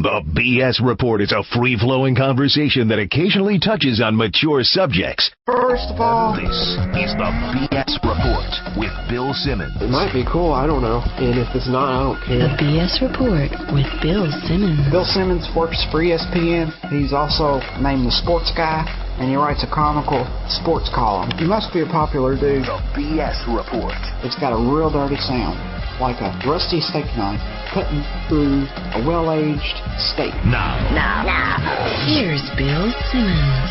The BS Report is a free-flowing conversation that occasionally touches on mature subjects. First of all, this is the BS Report with Bill Simmons. It might be cool, I don't know. And if it's not, I don't care. The BS Report with Bill Simmons. Bill Simmons works for ESPN. He's also named the Sports Guy, and he writes a comical sports column. He must be a popular dude. The BS Report. It's got a real dirty sound, like a rusty steak knife cutting through a well-aged steak. Now. Here's Bill Simmons.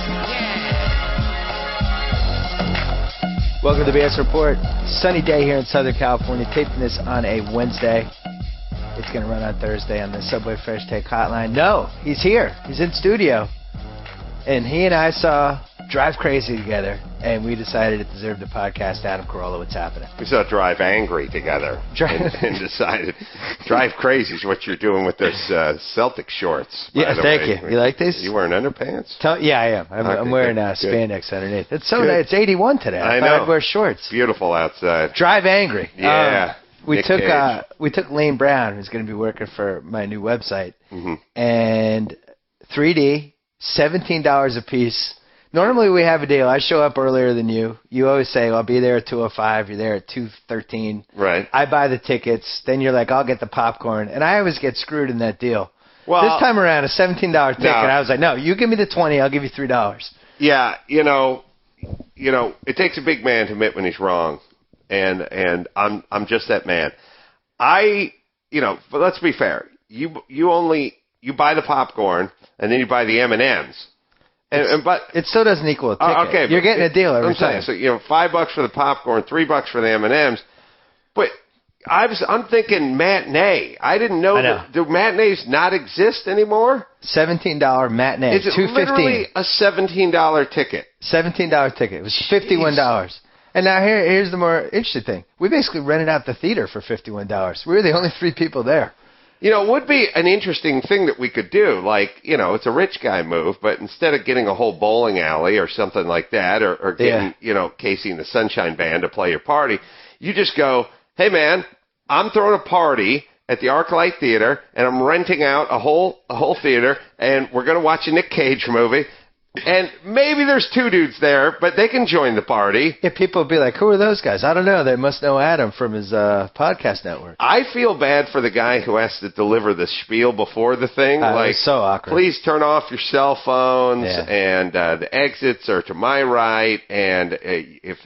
Welcome to the BS Report. Sunny day here in Southern California. Taping this on a Wednesday. It's going to run on Thursday on the Subway Fresh Take Hotline. No, he's here. He's in studio. And he and I saw Drive Crazy together, and we decided it deserved a podcast. Adam Carolla, what's happening? We saw Drive Angry together and decided Drive Crazy is what you're doing with those Celtic shorts. Yeah, thank you. You like these? You wearing underpants? Yeah, I am. I'm wearing spandex underneath. It's so nice. It's 81 today. I know. I'd wear shorts. Beautiful outside. Drive Angry. Yeah. We took Lane Brown, who's going to be working for my new website, and 3D, $17 a piece. Normally we have a deal. I show up earlier than you. You always say, I'll be there at 2:05. You're there at 2:13. Right. I buy the tickets. Then you're like, I'll get the popcorn. And I always get screwed in that deal. Well, this time around, a $17 ticket. No. I was like, no, you give me the $20. I'll give you $3. Yeah, you know, it takes a big man to admit when he's wrong. And I'm just that man. But let's be fair. You buy the popcorn and then you buy the M&Ms. But it still doesn't equal a ticket. Okay, you're getting a deal every time. So $5 for the popcorn, $3 for the M&Ms. But I'm thinking matinee. I didn't know. Do matinees not exist anymore? $17 matinee. Is it literally a $17 ticket? $17 ticket. It was $51. And now here's the more interesting thing. We basically rented out the theater for $51. We were the only three people there. It would be an interesting thing that we could do. Like, it's a rich guy move, but instead of getting a whole bowling alley or something like that, or getting, Casey and the Sunshine Band to play your party, you just go, hey, man, I'm throwing a party at the ArcLight Theater, and I'm renting out a whole theater, and we're going to watch a Nic Cage movie. And maybe there's two dudes there, but they can join the party. Yeah, people will be like, who are those guys? I don't know. They must know Adam from his podcast network. I feel bad for the guy who has to deliver the spiel before the thing. It's so awkward. Please turn off your cell phones, and the exits are to my right, and if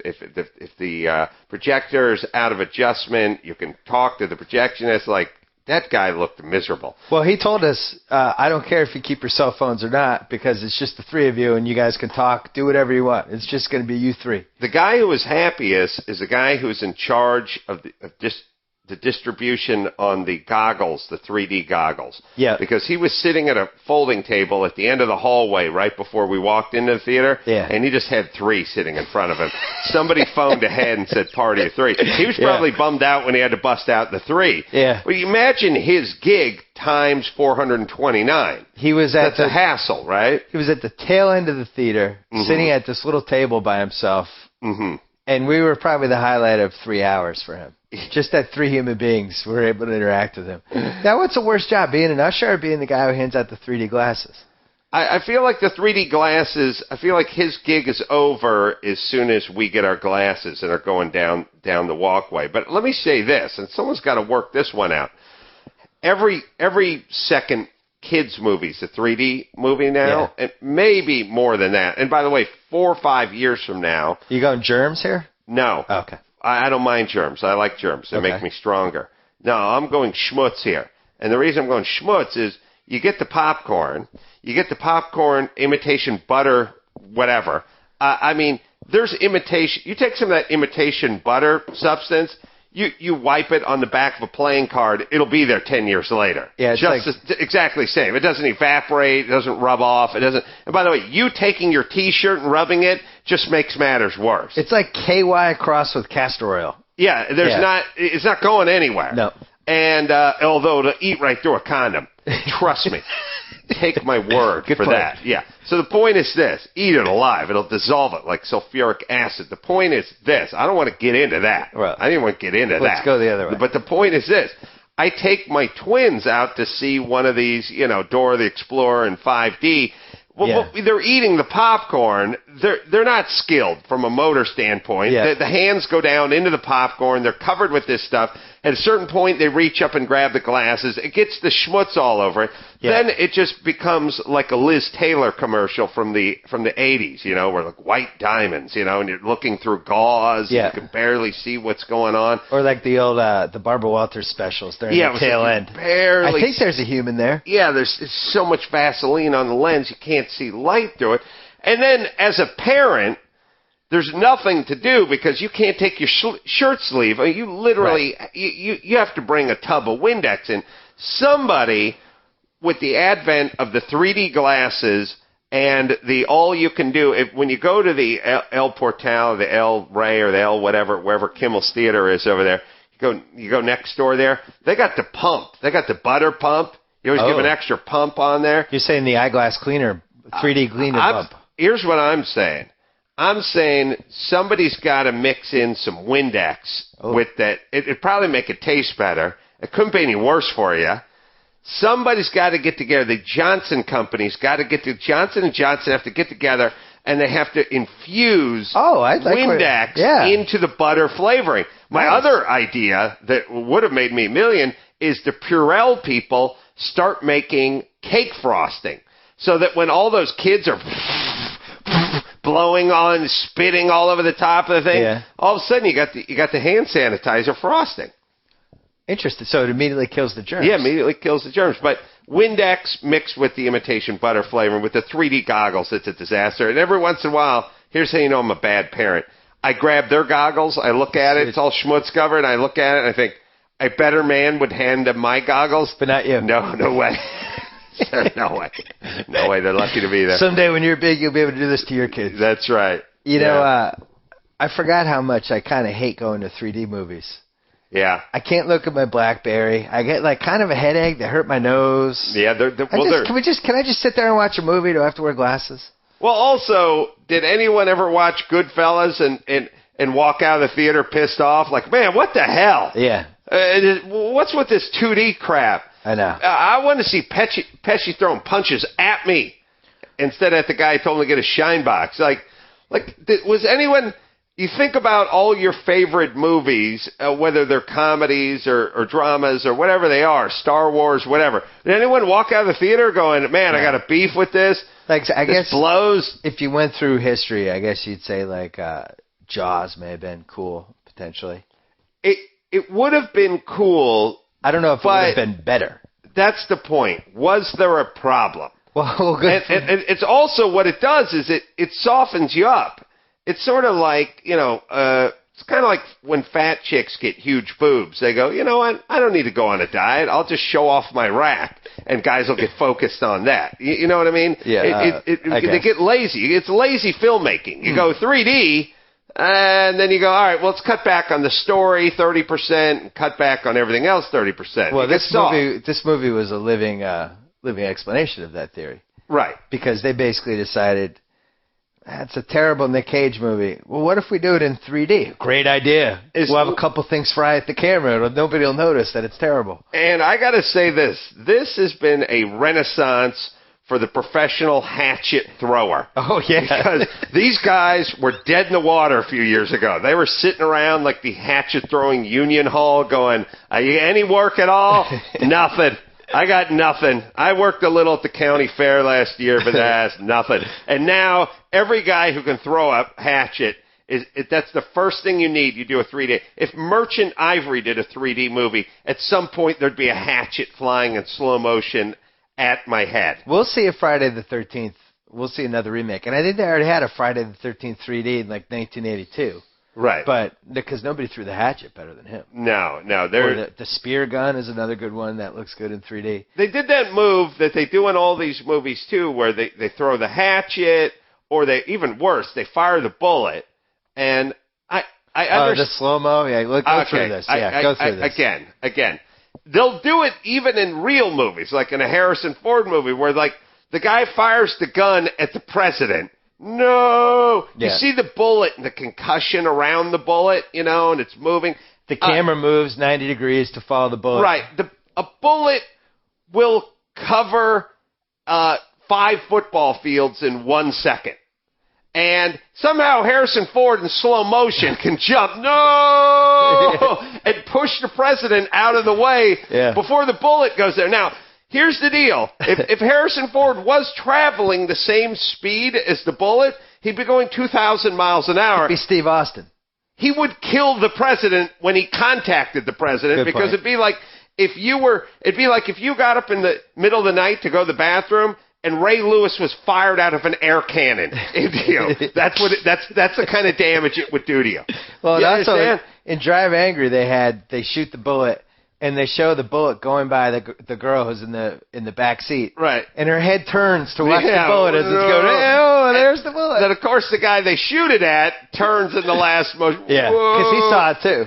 the projector is out of adjustment, you can talk to the projectionist. Like, that guy looked miserable. Well, he told us, I don't care if you keep your cell phones or not, because it's just the three of you, and you guys can talk, do whatever you want. It's just going to be you three. The guy who was happiest is the guy who's in charge of the distribution on the goggles, the 3D goggles. Yeah. Because he was sitting at a folding table at the end of the hallway right before we walked into the theater. Yeah. And he just had three sitting in front of him. Somebody phoned ahead and said party of three. He was probably bummed out when he had to bust out the three. Yeah. Well, you imagine his gig times 429. That's a hassle, right? He was at the tail end of the theater, sitting at this little table by himself. Mm-hmm. And we were probably the highlight of 3 hours for him. Just that three human beings were able to interact with him. Now, what's the worst job, being an usher or being the guy who hands out the 3D glasses? I feel like the 3D glasses, I feel like his gig is over as soon as we get our glasses and are going down the walkway. But let me say this, and someone's got to work this one out. Every second kids movie's a 3D movie now, and maybe more than that. And by the way, 4 or 5 years from now... You going germs here? No. Oh, okay. I don't mind germs. I like germs. They make me stronger. No, I'm going schmutz here. And the reason I'm going schmutz is you get the popcorn, imitation butter, whatever. There's imitation. You take some of that imitation butter substance, you wipe it on the back of a playing card, it'll be there 10 years later. Yeah, it's exactly the same. It doesn't evaporate. It doesn't rub off. It doesn't. And by the way, you taking your T-shirt and rubbing it just makes matters worse. It's like KY crossed with castor oil. Yeah, it's not going anywhere. No. And although to eat right through a condom, trust me. Take my word for that. Yeah. So the point is this. Eat it alive. It'll dissolve it like sulfuric acid. The point is this. I don't want to get into that. Right. I didn't want to get into that. Let's go the other way. But the point is this. I take my twins out to see one of these, Dora the Explorer in 5D. Well, they're eating the popcorn. They're not skilled from a motor standpoint. Yeah. The hands go down into the popcorn. They're covered with this stuff. At a certain point, they reach up and grab the glasses. It gets the schmutz all over it. Yeah. Then it just becomes like a Liz Taylor commercial from the 80s, where like white diamonds, and you're looking through gauze. Yeah. And you can barely see what's going on. Or like the old the Barbara Walters specials during the tail end. Barely. I think there's a human there. Yeah, there's so much Vaseline on the lens you can't see light through it. And then as a parent, there's nothing to do because you can't take your shirt sleeve. I mean, you literally, you have to bring a tub of Windex in. Somebody, with the advent of the 3D glasses and the all-you-can-do, when you go to the El Portal, the El Rey, or the El whatever, wherever Kimmel's Theater is over there, you go next door there, they got the pump. They got the butter pump. You always give an extra pump on there. You're saying the eyeglass cleaner, 3D cleaner pump. Here's what I'm saying. I'm saying somebody's got to mix in some Windex with that. It'd probably make it taste better. It couldn't be any worse for you. Somebody's got to get together. The Johnson company's got to get to Johnson & Johnson have to get together, and they have to infuse Windex into the butter flavoring. My other idea that would have made me a million is the Purell people start making cake frosting, so that when all those kids are blowing on, spitting all over the top of the thing, all of a sudden you got the hand sanitizer frosting. Interesting. So it immediately kills the germs. Yeah, immediately kills the germs. But Windex mixed with the imitation butter flavor with the 3D goggles, it's a disaster. And every once in a while, here's how you know I'm a bad parent. I grab their goggles, I look at it, it's all schmutz covered, and I look at it and I think, a better man would hand them my goggles. But not you. No way. No way. No way. They're lucky to be there. Someday when you're big, you'll be able to do this to your kids. That's right. You know, I forgot how much I kind of hate going to 3D movies. Yeah. I can't look at my BlackBerry. I get like kind of a headache. They hurt my nose. Yeah. Can I just sit there and watch a movie? Do I have to wear glasses? Well, also, did anyone ever watch Goodfellas and walk out of the theater pissed off? Like, man, what the hell? Yeah. What's with this 2D crap? I know. I want to see Pesci throwing punches at me instead of at the guy who told him to get a shine box. Was anyone... You think about all your favorite movies, whether they're comedies or dramas or whatever they are, Star Wars, whatever. Did anyone walk out of the theater going, man, I got a beef with this? Like, I guess blows. If you went through history, I guess you'd say like Jaws may have been cool, potentially. It would have been cool. I don't know if it would have been better. That's the point. Was there a problem? Well, good. And it's also what it does is it softens you up. It's sort of like, it's kind of like when fat chicks get huge boobs. They go, you know what? I don't need to go on a diet. I'll just show off my rack, and guys will get focused on that. You know what I mean? Yeah. They get lazy. It's lazy filmmaking. You go 3D, and then you go, all right, well, let's cut back on the story 30% and cut back on everything else 30%. Well, this movie was a living explanation of that theory. Right. Because they basically decided, that's a terrible Nic Cage movie. Well, what if we do it in 3D? Great idea. We'll have a couple things fry at the camera. Nobody will notice that it's terrible. And I got to say this. This has been a renaissance for the professional hatchet thrower. Oh, yeah. Because these guys were dead in the water a few years ago. They were sitting around like the hatchet-throwing union hall going, are you any work at all? Nothing. I got nothing. I worked a little at the county fair last year, but that's nothing. And now every guy who can throw a hatchet, that's the first thing you need. You do a 3D. If Merchant Ivory did a 3D movie, at some point there'd be a hatchet flying in slow motion at my head. We'll see a Friday the 13th. We'll see another remake. And I think they already had a Friday the 13th 3D in like 1982. Right. But because nobody threw the hatchet better than him. No. Or the spear gun is another good one that looks good in 3D. They did that move that they do in all these movies, too, where they throw the hatchet, or even worse, they fire the bullet. And I understand. The slow-mo? Yeah, go through this. Go through this. Again. They'll do it even in real movies, like in a Harrison Ford movie, where like the guy fires the gun at the president. No! Yeah. You see the bullet and the concussion around the bullet, and it's moving. The camera moves 90 degrees to follow the bullet. Right. A bullet will cover 5 football fields in 1 second. And somehow Harrison Ford in slow motion can jump, and push the president out of the way before the bullet goes there. Now, here's the deal. If Harrison Ford was traveling the same speed as the bullet, he'd be going 2,000 miles an hour. He'd be Steve Austin. He would kill the president when he contacted the president. Good because point. it'd be like if you got up in the middle of the night to go to the bathroom and Ray Lewis was fired out of an air cannon. That's the kind of damage it would do to you. Well, you also understand? in Drive Angry, they shoot the bullet and they show the bullet going by the girl who's in the back seat. Right. And her head turns to watch the bullet as it's going. Oh, there's the bullet. Then of course the guy they shoot it at turns in the last motion. Yeah, because he saw it too.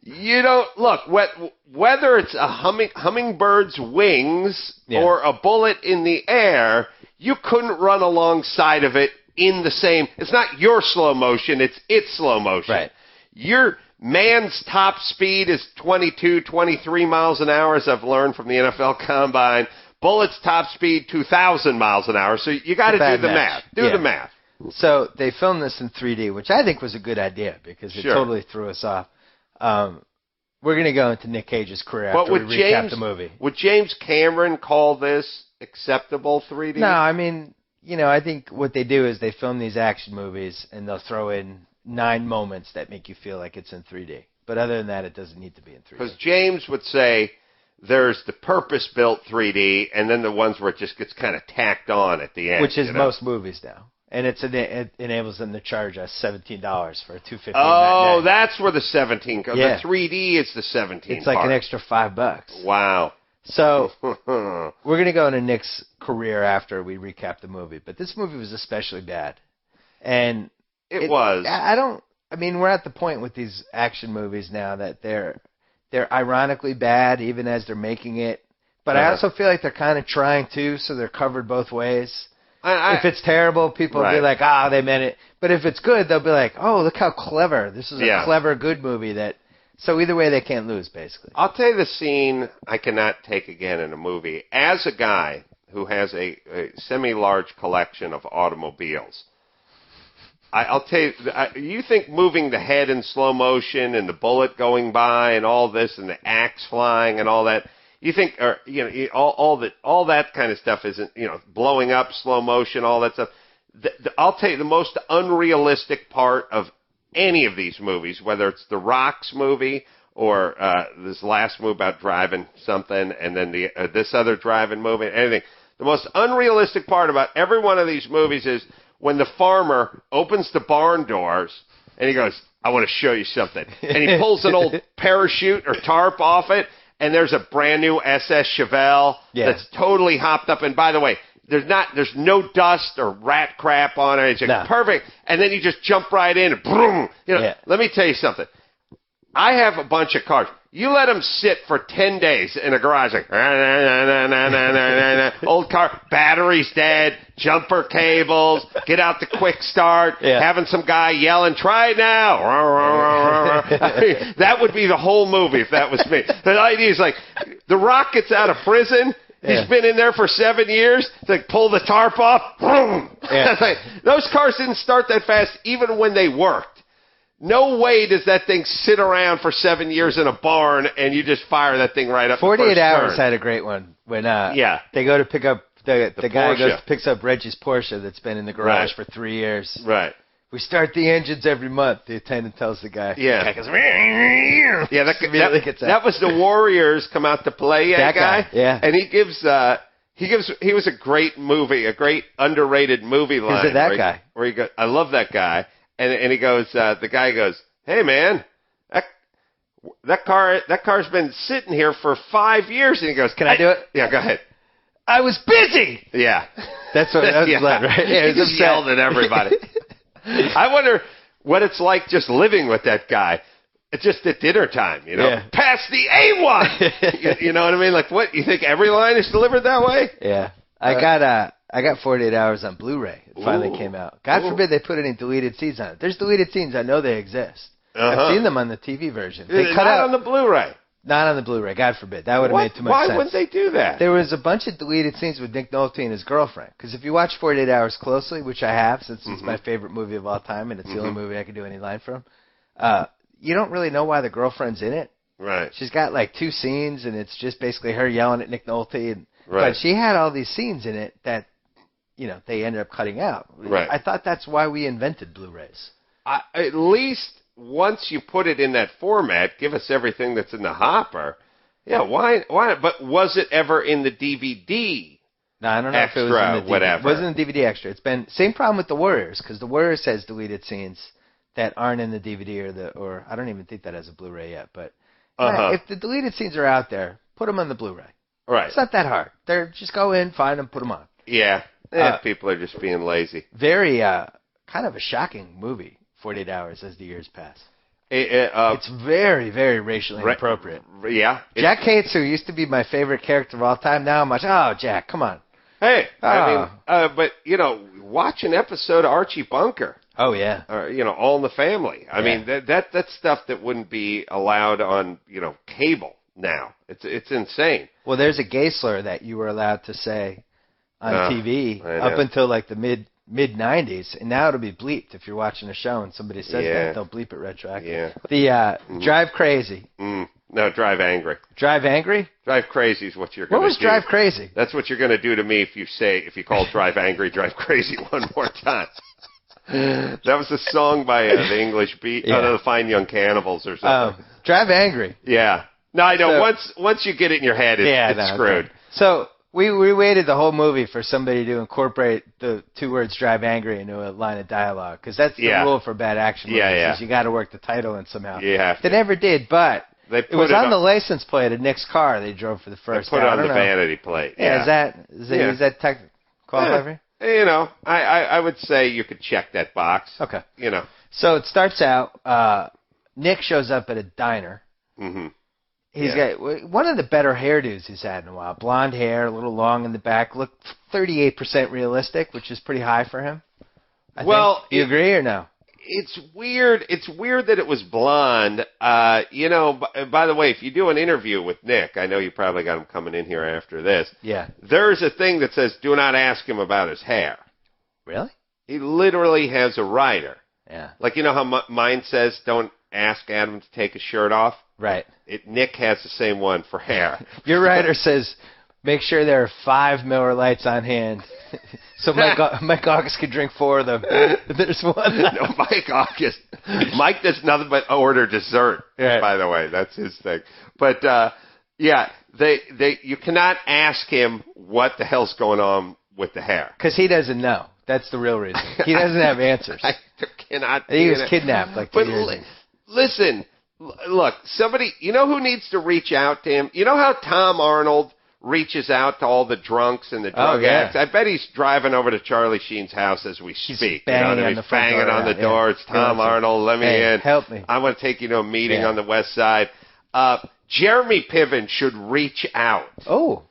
You don't look whether it's a hummingbird's wings or a bullet in the air. You couldn't run alongside of it in the same. It's not your slow motion. It's its slow motion. Right. Your man's top speed is 22, 23 miles an hour, as I've learned from the NFL Combine. Bullet's top speed 2,000 miles an hour. So you got to do the math. Do the math. So they filmed this in 3D, which I think was a good idea because it totally threw us off. We're going to go into Nic Cage's career after we recap the movie. Would James Cameron call this acceptable 3D? No, I mean, I think what they do is they film these action movies and they'll throw in 9 moments that make you feel like it's in 3D. But other than that, it doesn't need to be in 3D. Because James would say there's the purpose-built 3D and then the ones where it just gets kind of tacked on at the end. Which is most movies now. And it enables them to charge us $17 for a $2.50. Oh, that's where the 17 goes. Yeah. The 3D is the 17. It's like an extra $5. Wow. So we're going to go into Nick's career after we recap the movie. But this movie was especially bad. And it was. I mean, we're at the point with these action movies now that they're ironically bad even as they're making it. But I also feel like they're kind of trying to, so they're covered both ways. If it's terrible, people will be like, they meant it. But if it's good, they'll be like, oh, look how clever. This is a clever, good movie. So either way, they can't lose, basically. I'll tell you the scene I cannot take again in a movie. As a guy who has a semi-large collection of automobiles, I'll tell you, you think moving the head in slow motion and the bullet going by and all this and the axe flying and all that, you think, all that kind of stuff isn't, blowing up, slow motion, all that stuff. I'll tell you the most unrealistic part of any of these movies, whether it's The Rock's movie or this last movie about driving something, and then this other driving movie, anything. The most unrealistic part about every one of these movies is when the farmer opens the barn doors and he goes, I want to show you something. And he pulls an old parachute or tarp off it, and there's a brand new SS Chevelle that's totally hopped up. And by the way, there's no dust or rat crap on it. It's just perfect. And then you just jump right in and boom. Let me tell you something. I have a bunch of cars. You let them sit for 10 days in a garage, like, old car, battery's dead, jumper cables, get out the quick start, having some guy yelling, try it now. I mean, that would be the whole movie if that was me. The idea is like, The Rock gets out of prison. He's been in there for 7 years. It's like, pull the tarp off. Boom. Like, those cars didn't start that fast even when they worked. No way does that thing sit around for 7 years in a barn and you just fire that thing right up. 48 Hours had a great one when they go to pick up the guy picks up Reggie's Porsche that's been in the garage for 3 years. Right. We start the engines every month. The attendant tells the guy. Yeah. The guy goes, that was the Warriors come out to play that guy. Yeah. And he was a great movie, a great underrated movie line. Who's that guy? Where he goes, I love that guy. And he goes, the guy goes, hey man, that car's been sitting here for 5 years. And he goes, can I do it? Yeah, go ahead. I was busy. Yeah. That's what that was like, right? Yeah, he just yelled at everybody. I wonder what it's like just living with that guy. It's just at dinner time, Pass the A1. You know what I mean? Like, what, you think every line is delivered that way? Yeah. I got 48 Hours on Blu-ray. It finally came out. God forbid they put any deleted scenes on it. There's deleted scenes. I know they exist. I've seen them on the TV version. They cut not out on the Blu-ray. Not on the Blu-ray. God forbid. That would have made too much Why sense. wouldn't they do that? There was a bunch of deleted scenes with Nick Nolte and his girlfriend. Because if you watch 48 Hours closely, which I have since it's my favorite movie of all time, and it's the only movie I can do any line from, you don't really know why the girlfriend's in it. Right. She's got like 2 scenes, and it's just basically her yelling at Nick Nolte. And, right. But she had all these scenes in it that, they ended up cutting out. Right. I thought that's why we invented Blu-rays. At least once you put it in that format, give us everything that's in the hopper. Yeah, why? But was it ever in the DVD? No, I don't know extra, if it was in the DVD. whatever. It wasn't in the DVD extra. It's been same problem with the Warriors, because the Warriors has deleted scenes that aren't in the DVD or I don't even think that has a Blu-ray yet. But if the deleted scenes are out there, put them on the Blu-ray. Right. It's not that hard. Just go in, find them, put them on. Yeah. People are just being lazy. Very kind of a shocking movie, 48 Hours, as the years pass. It's very, very racially inappropriate. Yeah. Jack Cates, who used to be my favorite character of all time, now I'm like, oh, Jack, come on. Hey, I mean, but, watch an episode of Archie Bunker. Oh, yeah. Or, All in the Family. I mean, that's stuff that wouldn't be allowed on, cable now. It's insane. Well, there's a gay slur that you were allowed to say on TV up until, like, the mid-90s, and now it'll be bleeped if you're watching a show and somebody says that. They'll bleep it retroactively. Yeah. The Drive Crazy. No, Drive Angry. Drive Angry? Drive Crazy is what you're going to do. What was Drive Crazy? That's what you're going to do to me if you call Drive Angry, Drive Crazy one more time. That was a song by the English Beat, the Fine Young Cannibals or something. Drive Angry. Yeah. No, I know. Once you get it in your head, it's screwed. Okay. So we waited the whole movie for somebody to incorporate the 2 words "Drive Angry" into a line of dialogue, because that's the rule for bad action movies. Is you got to work the title in somehow. You have to. They never did, but it was on the license plate of Nick's car they drove for the first time. Put it on the vanity plate. Yeah, is that technical qualifier? I would say you could check that box. Okay. So it starts out. Nick shows up at a diner. Mm-hmm. He's got one of the better hairdos he's had in a while. Blonde hair, a little long in the back. Looked 38% realistic, which is pretty high for him. I think. You agree or no? It's weird. It's weird that it was blonde. By the way, if you do an interview with Nick, I know you probably got him coming in here after this. Yeah. There's a thing that says, do not ask him about his hair. Really? He literally has a rider. Yeah. Like, how mine says, don't ask Adam to take his shirt off? Right. Nick has the same one for hair. Your rider says, make sure there are 5 Miller Lights on hand. So Mike August could drink 4 of them. There's one. No, Mike August. Mike does nothing but order dessert. Right. By the way, that's his thing. But you cannot ask him what the hell's going on with the hair, because he doesn't know. That's the real reason. He doesn't have answers. He was kidnapped like 2 years ago. Listen, look, somebody. You know who needs to reach out to him? You know how Tom Arnold reaches out to all the drunks and the drug addicts? I bet he's driving over to Charlie Sheen's house as we speak. He's banging on the door. It's Tom Arnold. Let me in. Help me. I want to take you to a meeting on the West Side. Jeremy Piven should reach out. Oh.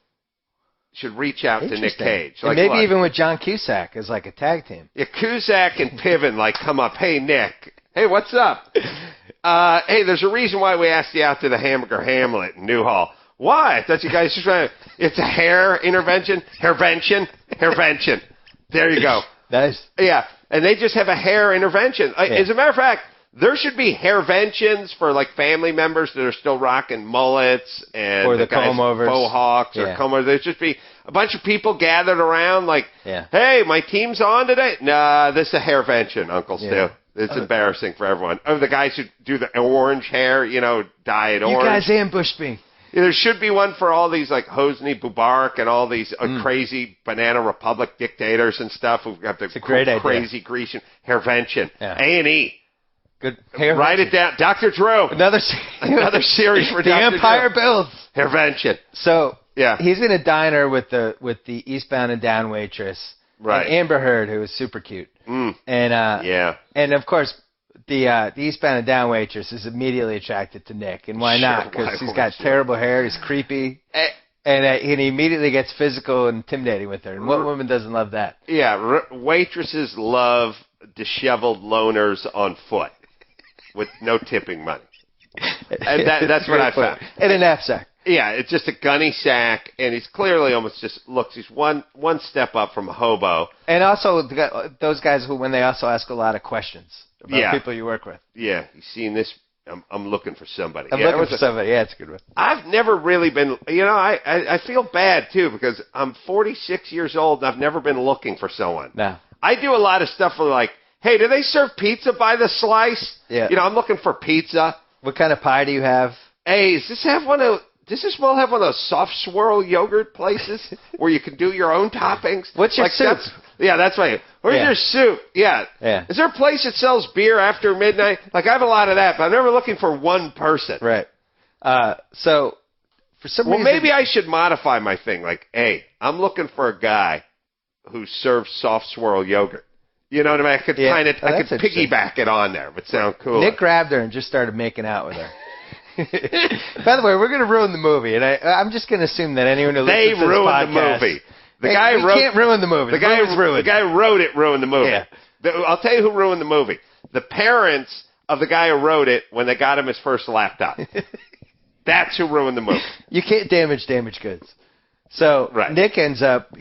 Should reach out to Nic Cage. And maybe even with John Cusack as like a tag team. Yeah, Cusack and Piven come up. Hey, Nick. Hey, what's up? Hey, there's a reason why we asked you out to the Hamburger Hamlet in Newhall. Why? I thought you guys just trying to... It's a hair intervention. Hairvention. There you go. Nice. Yeah, and they just have a hair intervention. As a matter of fact, there should be hairventions for family members that are still rocking mullets and or the comb-overs. Faux hawks or comb-overs. There should be a bunch of people gathered around hey, my team's on today. Nah, this is a hairvention, Uncle Stu. It's embarrassing for everyone. Oh, the guys who do the orange hair, dye it orange. You guys ambushed me. There should be one for all these Hosni Mubarak and all these crazy Banana Republic dictators and stuff who've got the crazy Grecian hairvention. A&E. Good. Write it down. Dr. Drew. Another series for the Dr. Empire Drew. Builds. Hairvention. So he's in a diner with the Eastbound and Down waitress. Right. And Amber Heard, who is super cute. And and of course the Eastbound and Down waitress is immediately attracted to Nick, and why not? Because he's got terrible hair, he's creepy, and he immediately gets physical and intimidating with her. And what woman doesn't love that? Yeah, waitresses love disheveled loners on foot. with no tipping money. And that's what I found. In a knapsack. Yeah, it's just a gunny sack, and he's clearly almost just looks. He's one step up from a hobo. And also those guys who, when they also ask a lot of questions about people you work with. Yeah, you seen this? I'm looking for somebody. I'm looking for somebody. Yeah, it's a good one. I've never really been. I feel bad too because I'm 46 years old and I've never been looking for someone. No. I do a lot of stuff where like, hey, do they serve pizza by the slice? Yeah. I'm looking for pizza. What kind of pie do you have? Hey, does this mall have one of those soft swirl yogurt places where you can do your own toppings? What's your soup? That's right. Where's your soup? Yeah. Yeah. Is there a place that sells beer after midnight? Like, I have a lot of that, but I'm never looking for one person. Right. So, for some reason... Well, maybe I should modify my thing. Like, hey, I'm looking for a guy who serves soft swirl yogurt. You know what I mean? I could I could piggyback it on there, but sound cool. Nick grabbed her and just started making out with her. By the way, we're going to ruin the movie, and I'm just going to assume that anyone who listens to this podcast... They ruined the movie. Can't ruin the movie. The guy who wrote it ruined the movie. Yeah. I'll tell you who ruined the movie. The parents of the guy who wrote it when they got him his first laptop. That's who ruined the movie. You can't damage goods. So right. Nick ends up,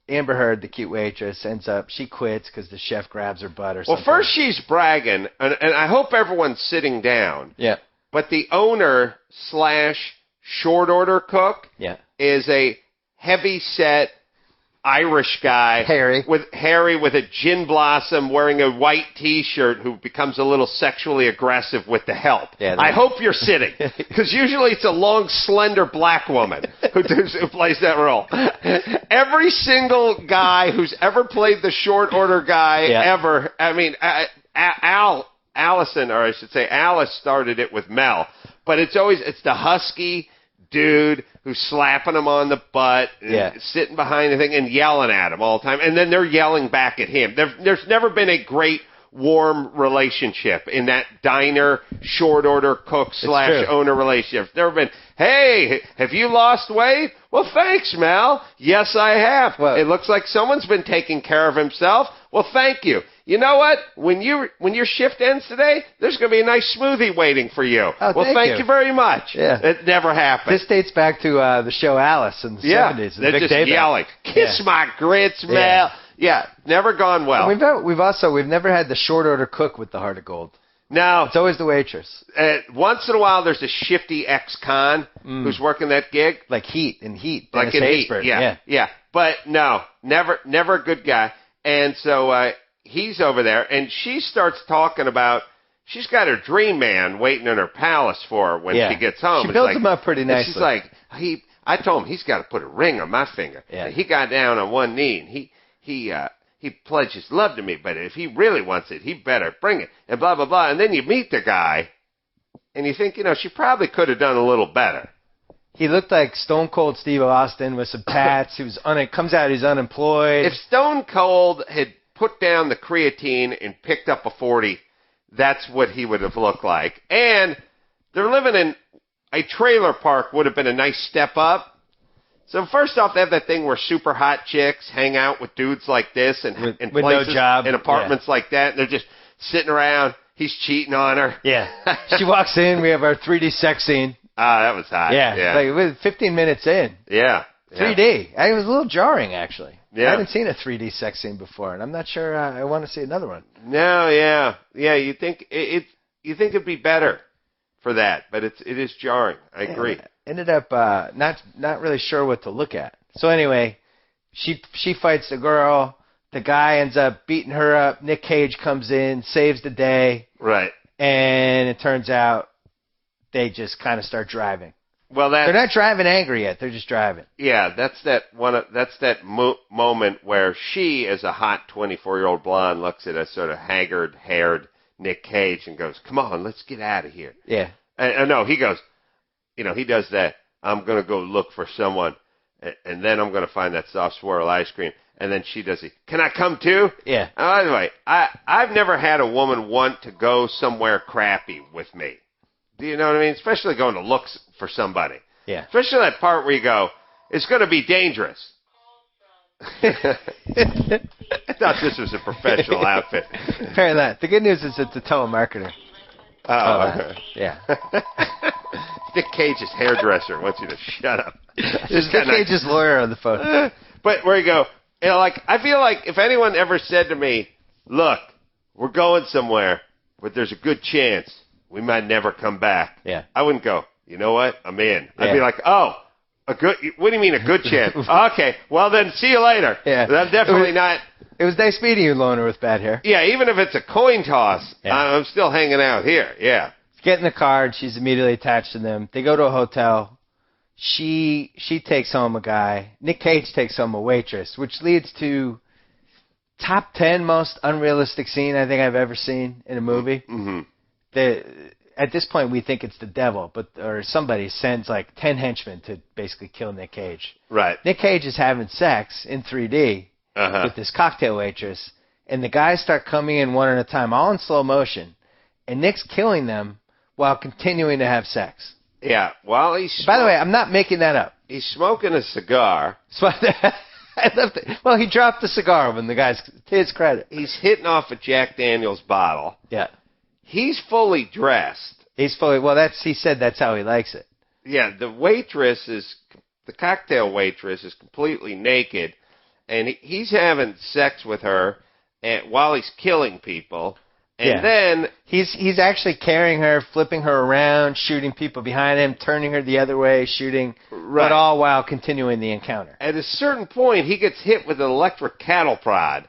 Amber Heard, the cute waitress, ends up, she quits because the chef grabs her butt or something. Well, first she's bragging, and I hope everyone's sitting down. Yeah. But the owner / short order cook is a heavy-set Irish guy. Harry with a gin blossom wearing a white T-shirt who becomes a little sexually aggressive with the help. Yeah, I hope you're sitting, because usually it's a long, slender black woman who plays that role. Every single guy who's ever played the short order guy ever, I mean, Alice started it with Mel, but it's the husky dude who's slapping him on the butt and sitting behind the thing and yelling at him all the time, and then they're yelling back at him. There's never been a great warm relationship in that diner short order cook / owner relationship. It's never been, hey, have you lost weight? Well, thanks, Mel. Yes, I have. Well, it looks like someone's been taking care of himself. Well, thank you. You know what? When your shift ends today, there's going to be a nice smoothie waiting for you. Oh, well, thank you very much. Yeah. It never happened. This dates back to the show Alice in the 70s. They're just yelling, kiss my grits, Mel. Yeah, never gone well. We've never had the short order cook with the heart of gold. No. It's always the waitress. Once in a while, there's a shifty ex-con who's working that gig. Like Heat. Like in Heat, yeah. But no, never a good guy. And so he's over there, and she starts talking about she's got her dream man waiting in her palace for her when she gets home. She builds him up pretty nicely. She's like, I told him he's got to put a ring on my finger. Yeah. And he got down on one knee, and he pledged his love to me, but if he really wants it, he better bring it, and blah, blah, blah. And then you meet the guy, and you think, she probably could have done a little better. He looked like Stone Cold Steve Austin with some tats. Comes out, he's unemployed. If Stone Cold had put down the creatine and picked up a 40, that's what he would have looked like. And they're living in a trailer park would have been a nice step up. So first off, they have that thing where super hot chicks hang out with dudes like this and with places no job. in apartments like that. And they're just sitting around. He's cheating on her. Yeah. She walks in. We have our 3D sex scene. That was hot. Yeah. Like 15 minutes in. Yeah. 3D. It was a little jarring, actually. Yeah. I haven't seen a 3D sex scene before, and I'm not sure I want to see another one. No, yeah. You think it'd be better for that, but it is jarring. I agree. Ended up not really sure what to look at. So anyway, she fights the girl. The guy ends up beating her up. Nic Cage comes in, saves the day. Right. And it turns out they just kind of start driving. Well, they're not driving angry yet. They're just driving. Yeah, that's that moment where she, as a hot 24-year-old blonde, looks at a sort of haggard-haired Nic Cage and goes, "Come on, let's get out of here." Yeah. And no, he goes, he does that. I'm going to go look for someone, and then I'm going to find that soft swirl ice cream. And then she does it. Can I come too? Yeah. By the way, I've never had a woman want to go somewhere crappy with me. Do you know what I mean? Especially going to look for somebody. Yeah. Especially that part where you go, it's going to be dangerous. I thought this was a professional outfit. Apparently not. The good news is it's a telemarketer. Oh, yeah. Nic Cage's hairdresser wants you to shut up. There's Nic Cage's lawyer on the phone. But where you go, like I feel like if anyone ever said to me, "Look, we're going somewhere, but there's a good chance we might never come back," I wouldn't go, "You know what? I'm in." I'd be like, "Oh, a good? What do you mean a good chance? Okay, well then, see you later." Yeah, I'm definitely not. It was nice meeting you, loner with bad hair. Yeah, even if it's a coin toss, I'm still hanging out here. Yeah. Get in the car, and she's immediately attached to them. They go to a hotel. She takes home a guy. Nic Cage takes home a waitress, which leads to top 10 most unrealistic scene I think I've ever seen in a movie. Mm-hmm. At this point, we think it's the devil, or somebody sends like 10 henchmen to basically kill Nic Cage. Right. Nic Cage is having sex in 3D with this cocktail waitress, and the guys start coming in one at a time, all in slow motion, and Nick's killing them while continuing to have sex. Yeah. Well, By the way, I'm not making that up. He's smoking a cigar. Well, he dropped the cigar when the guy's, to his credit. He's hitting off a Jack Daniels bottle. Yeah. He's fully dressed. He said that's how he likes it. Yeah, the cocktail waitress is completely naked, and he's having sex with her while he's killing people. And then he's actually carrying her, flipping her around, shooting people behind him, turning her the other way, shooting, but all while continuing the encounter. At a certain point, he gets hit with an electric cattle prod,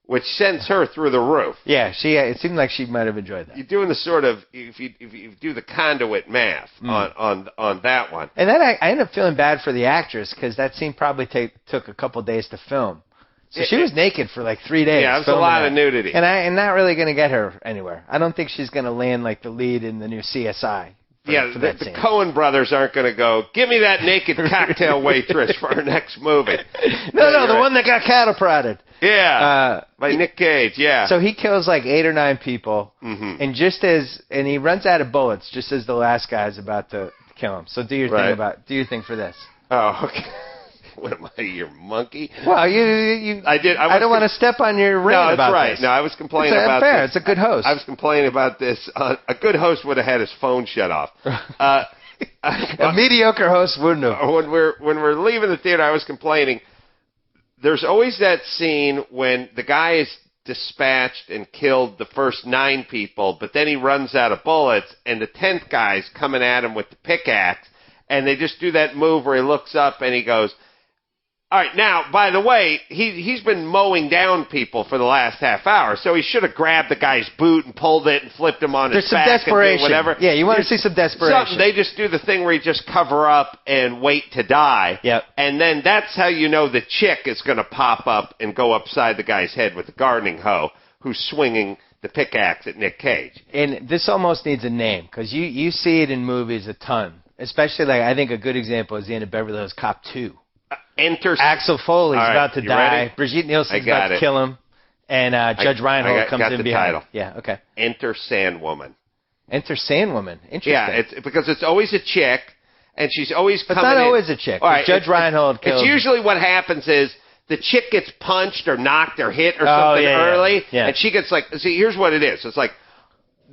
which sends her through the roof. Yeah, it seemed like she might have enjoyed that. You're doing the sort of, if you do the conduit math on that one. And then I ended up feeling bad for the actress, because that scene probably took a couple days to film. So she was naked for like 3 days. Yeah, it was a lot of nudity. And I'm not really going to get her anywhere. I don't think she's going to land like the lead in the new CSI. The Coen brothers aren't going to go, "Give me that naked cocktail waitress for our next movie." No, the one that got cattle prodded. Yeah, by Nic Cage, yeah. So he kills like 8 or 9 people, and he runs out of bullets just as the last guy's about to kill him. So do your thing for this. Oh, okay. What am I, your monkey? Well, I don't want to step on your rant about right. this. No, I was complaining about fair. this. It's a good host. I was complaining about this. A good host would have had his phone shut off. A mediocre host wouldn't have. When we're leaving the theater, I was complaining. There's always that scene when the guy is dispatched and killed the first 9 people, but then he runs out of bullets, and the 10th guy's coming at him with the pickaxe, and they just do that move where he looks up and he goes, "All right, now, by the way, he's been mowing down people for the last half hour, so he should have grabbed the guy's boot and pulled it and flipped him on his back." There's some desperation. And whatever. Yeah, you want to see some desperation. Something. They just do the thing where you just cover up and wait to die. Yep. And then that's how you know the chick is going to pop up and go upside the guy's head with the gardening hoe who's swinging the pickaxe at Nic Cage. And this almost needs a name, because you see it in movies a ton. Especially, like, I think a good example is the end of Beverly Hills Cop 2. Enter Axel Foley's about to die. Ready? Brigitte Nielsen's about to kill him. And Judge Reinhold comes in behind. Title. Yeah, okay. Enter Sandwoman. Enter Sandwoman. Interesting. Yeah, because it's always a chick, and she's always coming in. It's not always a chick. Right, Judge Reinhold kills. It's usually what happens is the chick gets punched or knocked or hit or something early, and she gets like, see, here's what it is. It's like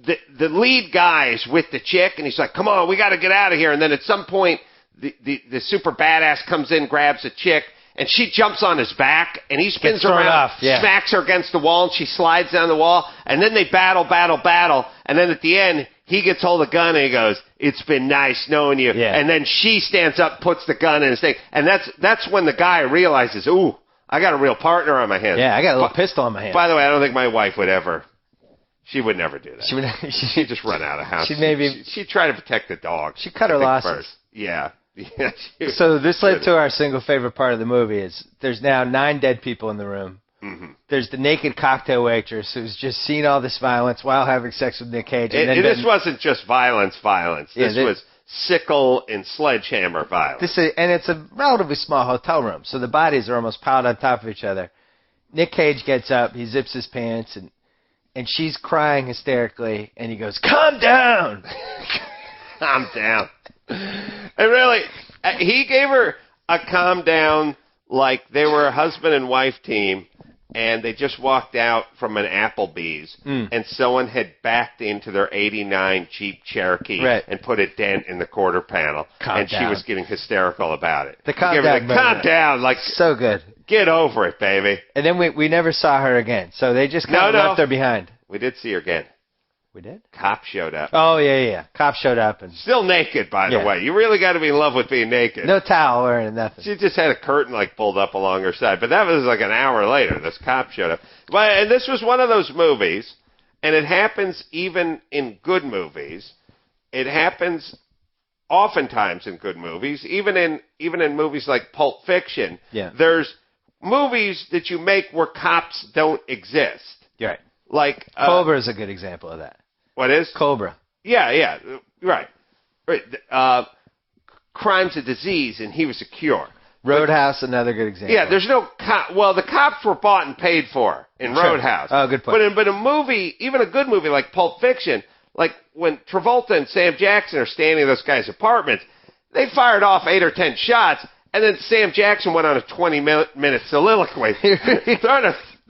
the lead guy is with the chick, and he's like, "Come on, we got to get out of here." And then at some point, the super badass comes in, grabs the chick, and she jumps on his back, and he spins around, smacks her against the wall, and she slides down the wall, and then they battle, and then at the end, he gets hold of the gun, and he goes, "It's been nice knowing you." Yeah. And then she stands up, puts the gun in his thing, and that's when the guy realizes, "Ooh, I got a real partner on my hands." Yeah, I got a little pistol on my hand. By the way, I don't think my wife would ever. She would never do that. She'd just run out of the house. She'd try to protect the dog. She'd cut her losses. First. Yeah. So this led to our single favorite part of the movie is there's now 9 dead people in the room. Mm-hmm. There's the naked cocktail waitress who's just seen all this violence while having sex with Nic Cage. This wasn't just violence. This was sickle and sledgehammer violence. And it's a relatively small hotel room, so the bodies are almost piled on top of each other. Nic Cage gets up, he zips his pants, and she's crying hysterically, and he goes, "Calm down!" Calm down. And really, he gave her a calm down like they were a husband and wife team, and they just walked out from an Applebee's, and someone had backed into their '89 Jeep Cherokee and put a dent in the quarter panel, she was getting hysterical about it. Calm down, like so good. Get over it, baby. And then we never saw her again, so they just kind of left her behind. We did see her again. We did? Cop showed up. Oh, yeah. Cop showed up. And still naked, by the way. You really got to be in love with being naked. No towel or nothing. She just had a curtain pulled up along her side. But that was like an hour later. This cop showed up. And this was one of those movies, and it happens even in good movies. It happens oftentimes in good movies, even in movies like Pulp Fiction. Yeah. There's movies that you make where cops don't exist. You're right. Like Cobra is a good example of that. What is? Cobra. Yeah, right. Crime's a disease, and he was a cure. Roadhouse, another good example. Yeah, there's no cop. Well, the cops were bought and paid for in Roadhouse. Oh, good point. But a movie, even a good movie like Pulp Fiction, like when Travolta and Sam Jackson are standing in those guys' apartments, they fired off 8 or 10 shots, and then Sam Jackson went on a 20-minute soliloquy.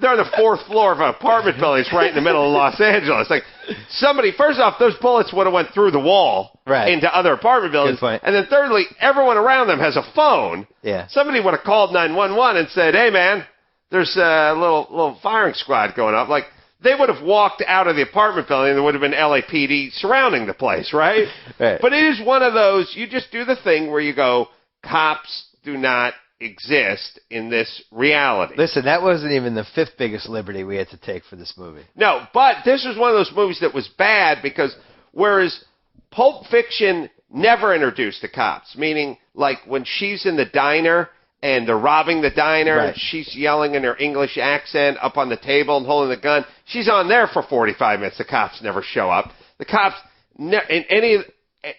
They're on the 4th floor of an apartment building. It's right in the middle of Los Angeles. Like, somebody, first off, those bullets would have went through the wall into other apartment buildings. And then thirdly, everyone around them has a phone. Yeah. Somebody would have called 911 and said, hey, man, there's a little firing squad going up. Like, they would have walked out of the apartment building and there would have been LAPD surrounding the place, right? But it is one of those, you just do the thing where you go, cops do not exist in this reality. Listen, that wasn't even the 5th biggest liberty we had to take for this movie. No, but this was one of those movies that was bad because whereas Pulp Fiction never introduced the cops, meaning like when she's in the diner and they're robbing the diner, she's yelling in her English accent up on the table and holding the gun. She's on there for 45 minutes. The cops never show up. The cops, in any of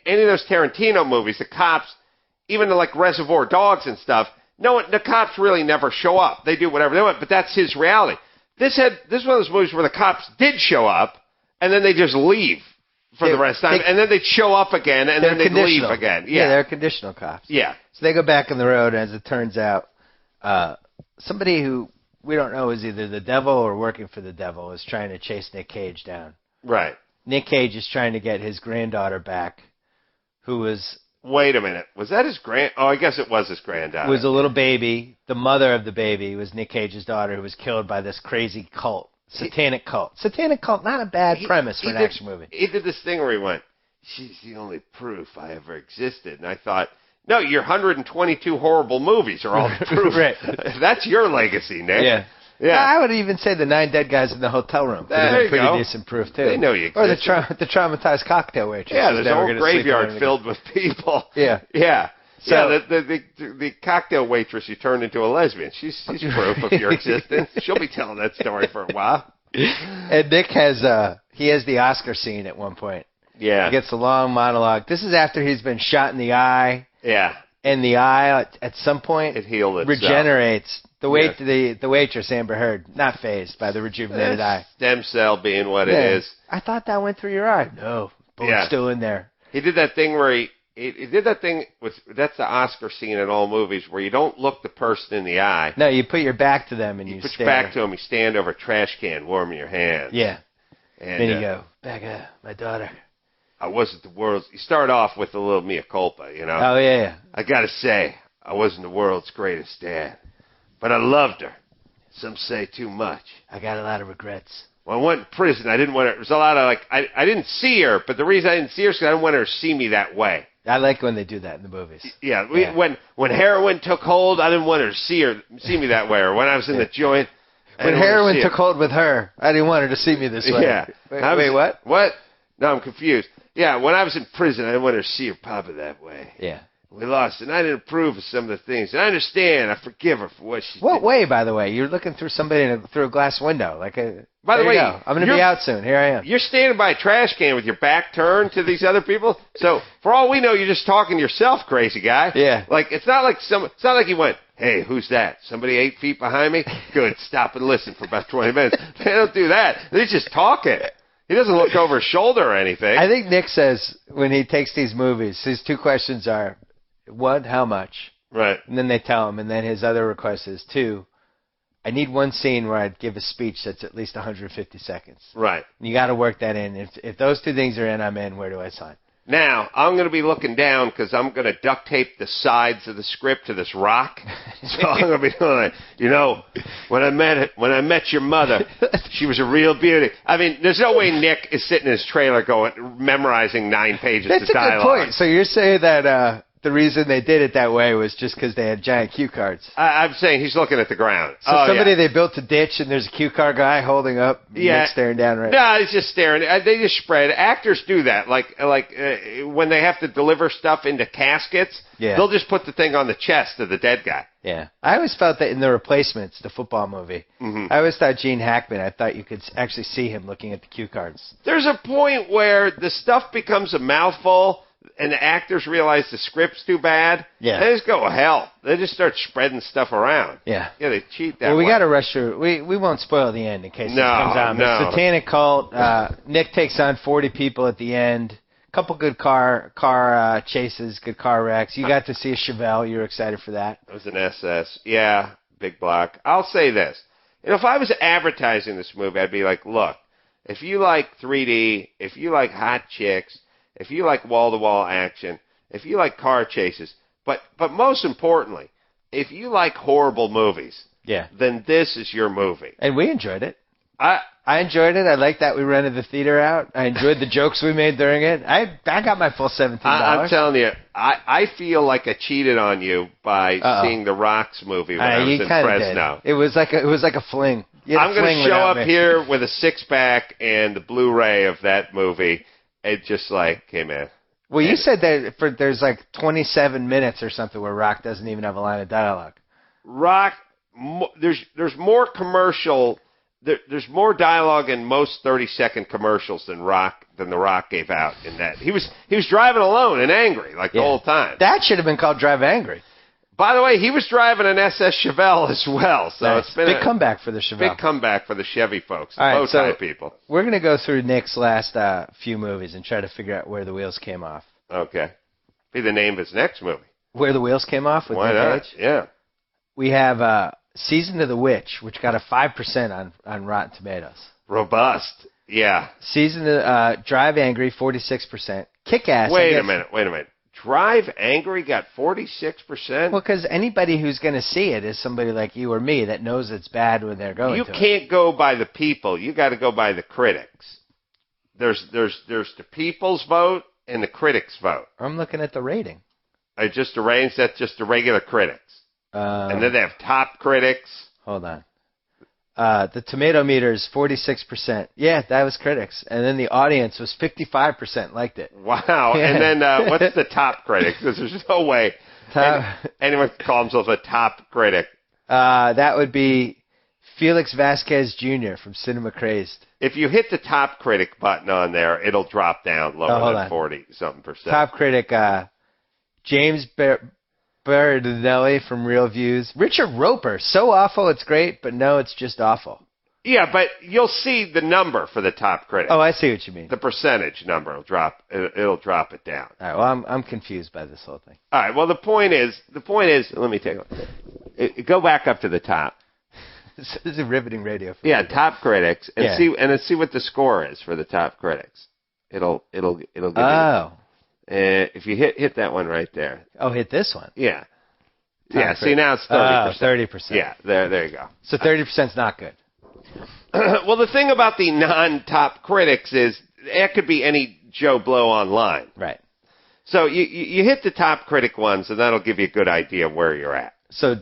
those Tarantino movies, the cops, even like Reservoir Dogs and stuff, no, the cops really never show up. They do whatever they want, but that's his reality. This is one of those movies where the cops did show up, and then they just leave for the rest of the time, and then they'd show up again, and then they'd leave again. Yeah, they're conditional cops. Yeah. So they go back on the road, and as it turns out, somebody who we don't know is either the devil or working for the devil is trying to chase Nic Cage down. Right. Nic Cage is trying to get his granddaughter back, who was... Wait a minute. Was that his Oh, I guess it was his granddaughter. It was a little baby. The mother of the baby was Nic Cage's daughter, who was killed by this crazy cult, satanic cult. Satanic cult, not a bad premise for an action movie. He did this thing where he went, she's the only proof I ever existed. And I thought, no, your 122 horrible movies are all the proof. That's your legacy, Nick. Yeah. Yeah. I would even say the 9 dead guys in the hotel room. There you pretty go. Decent proof, too. They know you exist. Or the traumatized cocktail waitress. Yeah, there's a whole graveyard filled with people. Yeah. Yeah. So, the cocktail waitress you turned into a lesbian. She's proof of your existence. She'll be telling that story for a while. And Nick has the Oscar scene at one point. Yeah. He gets a long monologue. This is after he's been shot in the eye. Yeah. And the eye, at some point, it healed itself. Regenerates. The waitress, Amber Heard, not fazed by the rejuvenated eye. Stem cell being what it is. I thought that went through your eye. No. Bullet's still in there. He did that thing where he did that thing with, that's the Oscar scene in all movies, where you don't look the person in the eye. No, you put your back to them and you put your back to them, you stand over a trash can, warming your hands. Yeah. And then you go, back up, my daughter. I wasn't the world's... You start off with a little mea culpa, you know? Oh, yeah. I gotta say, I wasn't the world's greatest dad. But I loved her. Some say too much. I got a lot of regrets. When I went to prison, I didn't want her... There was a lot of, like... I didn't see her, but the reason I didn't see her is because I didn't want her to see me that way. I like when they do that in the movies. Yeah. When heroin took hold, I didn't want her to see me that way. Or when I was in the joint... When heroin took hold with her, I didn't want her to see me this way. Yeah. Wait, what? What? No, I'm confused. Yeah, when I was in prison, I didn't want her to see her papa that way. Yeah. We lost, and I didn't approve of some of the things. And I understand. I forgive her for what she did. What way, by the way? You're looking through somebody through a glass window. By the way, I'm going to be out soon. Here I am. You're standing by a trash can with your back turned to these other people. So, for all we know, you're just talking to yourself, crazy guy. Yeah. Like, it's not like you went, hey, who's that? Somebody 8 feet behind me? Good. Stop and listen for about 20 minutes. They don't do that. They're just talking. He doesn't look over his shoulder or anything. I think Nick says when he takes these movies, his 2 questions are, 1, how much? Right. And then they tell him. And then his other request is, 2, I need one scene where I'd give a speech that's at least 150 seconds. Right. You got to work that in. If those two things are in, I'm in. Where do I sign? Now, I'm going to be looking down because I'm going to duct tape the sides of the script to this rock. So I'm going to be going, when I met your mother, she was a real beauty. I mean, there's no way Nick is sitting in his trailer memorizing 9 pages of dialogue. That's a good point. So you're saying that the reason they did it that way was just because they had giant cue cards. I'm saying he's looking at the ground. So they built a ditch and there's a cue card guy holding up, Nick staring down right. No, he's just staring. They just spread. Actors do that. Like when they have to deliver stuff into caskets, they'll just put the thing on the chest of the dead guy. Yeah. I always felt that in The Replacements, the football movie, I always thought Gene Hackman, I thought you could actually see him looking at the cue cards. There's a point where the stuff becomes a mouthful and the actors realize the script's too bad, they just go, hell. They just start spreading stuff around. Yeah. Yeah, they cheat that way. Well, we got to rush through. We won't spoil the end in case this comes out. The Satanic Cult, Nick takes on 40 people at the end. A couple good car chases, good car wrecks. You got to see a Chevelle. You were excited for that. It was an SS. Yeah, big block. I'll say this. If I was advertising this movie, I'd be like, look, if you like 3D, if you like hot chicks, if you like wall-to-wall action, if you like car chases, but most importantly, if you like horrible movies, then this is your movie. And we enjoyed it. I enjoyed it. I liked that we rented the theater out. I enjoyed the jokes we made during it. I got my full $17. I'm telling you, I feel like I cheated on you by seeing the Rock's movie when I was in Fresno. Did. It was like a fling. I'm going to show up here with a six-pack and the Blu-ray of that movie. It's just like, hey, man. Well, you said that there's like 27 minutes or something where Rock doesn't even have a line of dialogue. Rock, there's more commercial. There's more dialogue in most 30-second commercials than the Rock gave out in that. He was driving alone and angry the whole time. That should have been called Drive Angry. By the way, he was driving an SS Chevelle as well, so it's been big comeback for the Chevelle. Big comeback for the Chevy folks, all right, bow tie people. We're going to go through Nick's last few movies and try to figure out where the wheels came off. Okay. Be the name of his next movie. Where the Wheels Came Off with Why Nic not? Cage? Yeah. We have Season of the Witch, which got a 5% on Rotten Tomatoes. Robust. Yeah. Season of Drive Angry, 46%. Kick-Ass. Wait a minute. Drive Angry got 46%? Well, because anybody who's going to see it is somebody like you or me that knows it's bad when they're going to it. You can't go by the people. You got to go by the critics. There's the people's vote and the critics' vote. I'm looking at the rating. That's just the regular critics. And then they have top critics. Hold on. The tomato meter is 46%. Yeah, that was critics. And then the audience was 55% liked it. Wow. Yeah. And then what's the top critic? Because there's no way anyone can call themselves a top critic. That would be Felix Vasquez Jr. from Cinema Crazed. If you hit the top critic button on there, it'll drop down lower than 40-something%. Top critic, James Berardinelli from Real Views. Richard Roper, so awful it's great, but no, it's just awful. Yeah, but you'll see the number for the top critic. Oh, I see what you mean. The percentage number will drop. It'll drop it down. All right. Well, I'm confused by this whole thing. All right. Well, the point is. Let me take a look. Go back up to the top. This is a riveting radio. Top critics, and see what the score is for the top critics. It'll give you. If you hit that one right there. Oh, hit this one. Yeah. See, now it's 30%. 30%. Yeah. There you go. So 30% is not good. Well, the thing about the non-top critics is it could be any Joe Blow online. Right. So you hit the top critic ones, and that'll give you a good idea of where you're at. So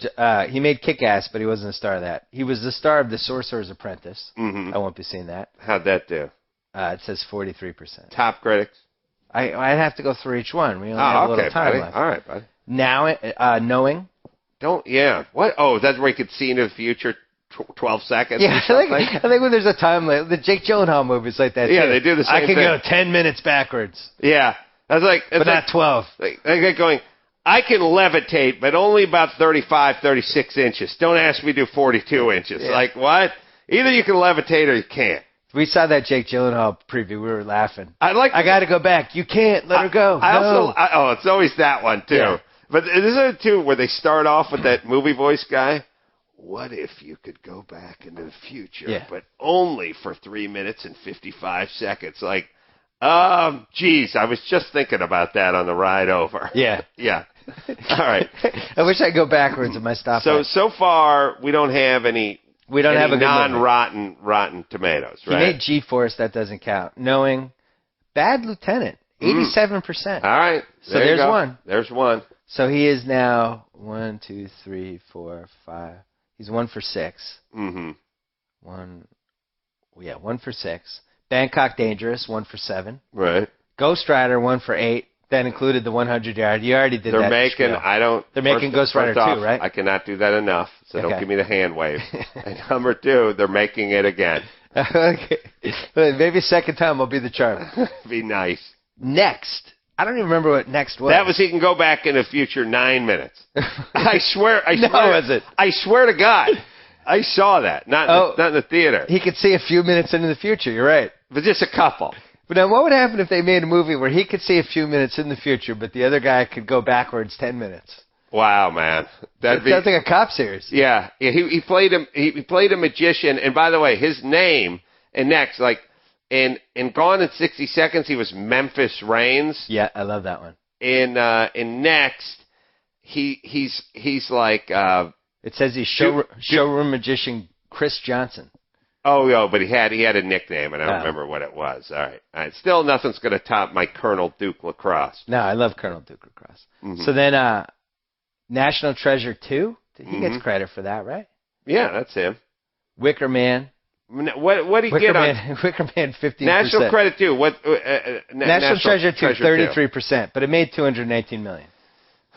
he made Kick-Ass, but he wasn't a star of that. He was the star of The Sorcerer's Apprentice. Mm-hmm. I won't be seeing that. How'd that do? It says 43%. Top critics? I'd have to go through each one. We only have a little time buddy. left. All right, buddy. Now, Knowing. What? Oh, that's where you could see into the future 12 seconds? Yeah, I think when there's a time limit, the Jake Gyllenhaal movies like that, yeah, too. they do the same thing. I can go 10 minutes backwards. Yeah. That's like, but not 12. Like going, I can levitate, but only about 35, 36 inches. Don't ask me to do 42 inches. Yeah. Like, what? Either you can levitate or you can't. We saw that Jake Gyllenhaal preview. We were laughing. I got to go back. You can't. Let her go. It's always that one, too. Yeah. But isn't it, too, where they start off with that movie voice guy? what if you could go back into the future, Yeah. but only for 3 minutes and 55 seconds? Like, geez, I was just thinking about that on the ride over. Yeah. Yeah. All right. I wish I'd go backwards at my stoplight. So far, we don't have any. We don't have a good non-rotten tomatoes, He right? made G-Force. That doesn't count. Knowing Bad Lieutenant, 87%. All right. So there you there's go. one. There's one. So he is now 1, 2, 3, 4, 5. He's 1 for 6. Mm-hmm. 1 for 6. Bangkok Dangerous, 1 for 7. Right. Ghost Rider, 1 for 8. That included the 100-yard. You already did They're that. making. spiel. I don't. They're making Ghost Rider 2, right? I cannot do that enough. So Okay. don't give me the hand wave. And number 2, they're making it again. Okay. Maybe second time will be the charm. Be nice. Next. I don't even remember what next was. That was he can go back in the future 9 minutes. I swear. Was it? I swear to God, I saw that. Not in the theater. He could see a few minutes into the future. You're right. But just a couple. But now, what would happen if they made a movie where he could see a few minutes in the future, but the other guy could go backwards 10 minutes? Wow, man. That sounds like a cop series. Yeah. He played him. He played a magician. And by the way, his name and next, like in Gone in 60 Seconds, he was Memphis Reigns. Yeah, I love that one. In Next, he's like. It says he's showroom magician Chris Johnson. Oh, but he had a nickname, and I don't remember what it was. All right. Still, nothing's going to top my Colonel Duke Lacrosse. No, I love Colonel Duke Lacrosse. Mm-hmm. So then, National Treasure 2, he gets credit for that, right? Yeah, that's him. Wicker Man. What do you get on Wicker Man? 15%. National Credit 2? What? National Treasure 2, 33%, but it made $218 million.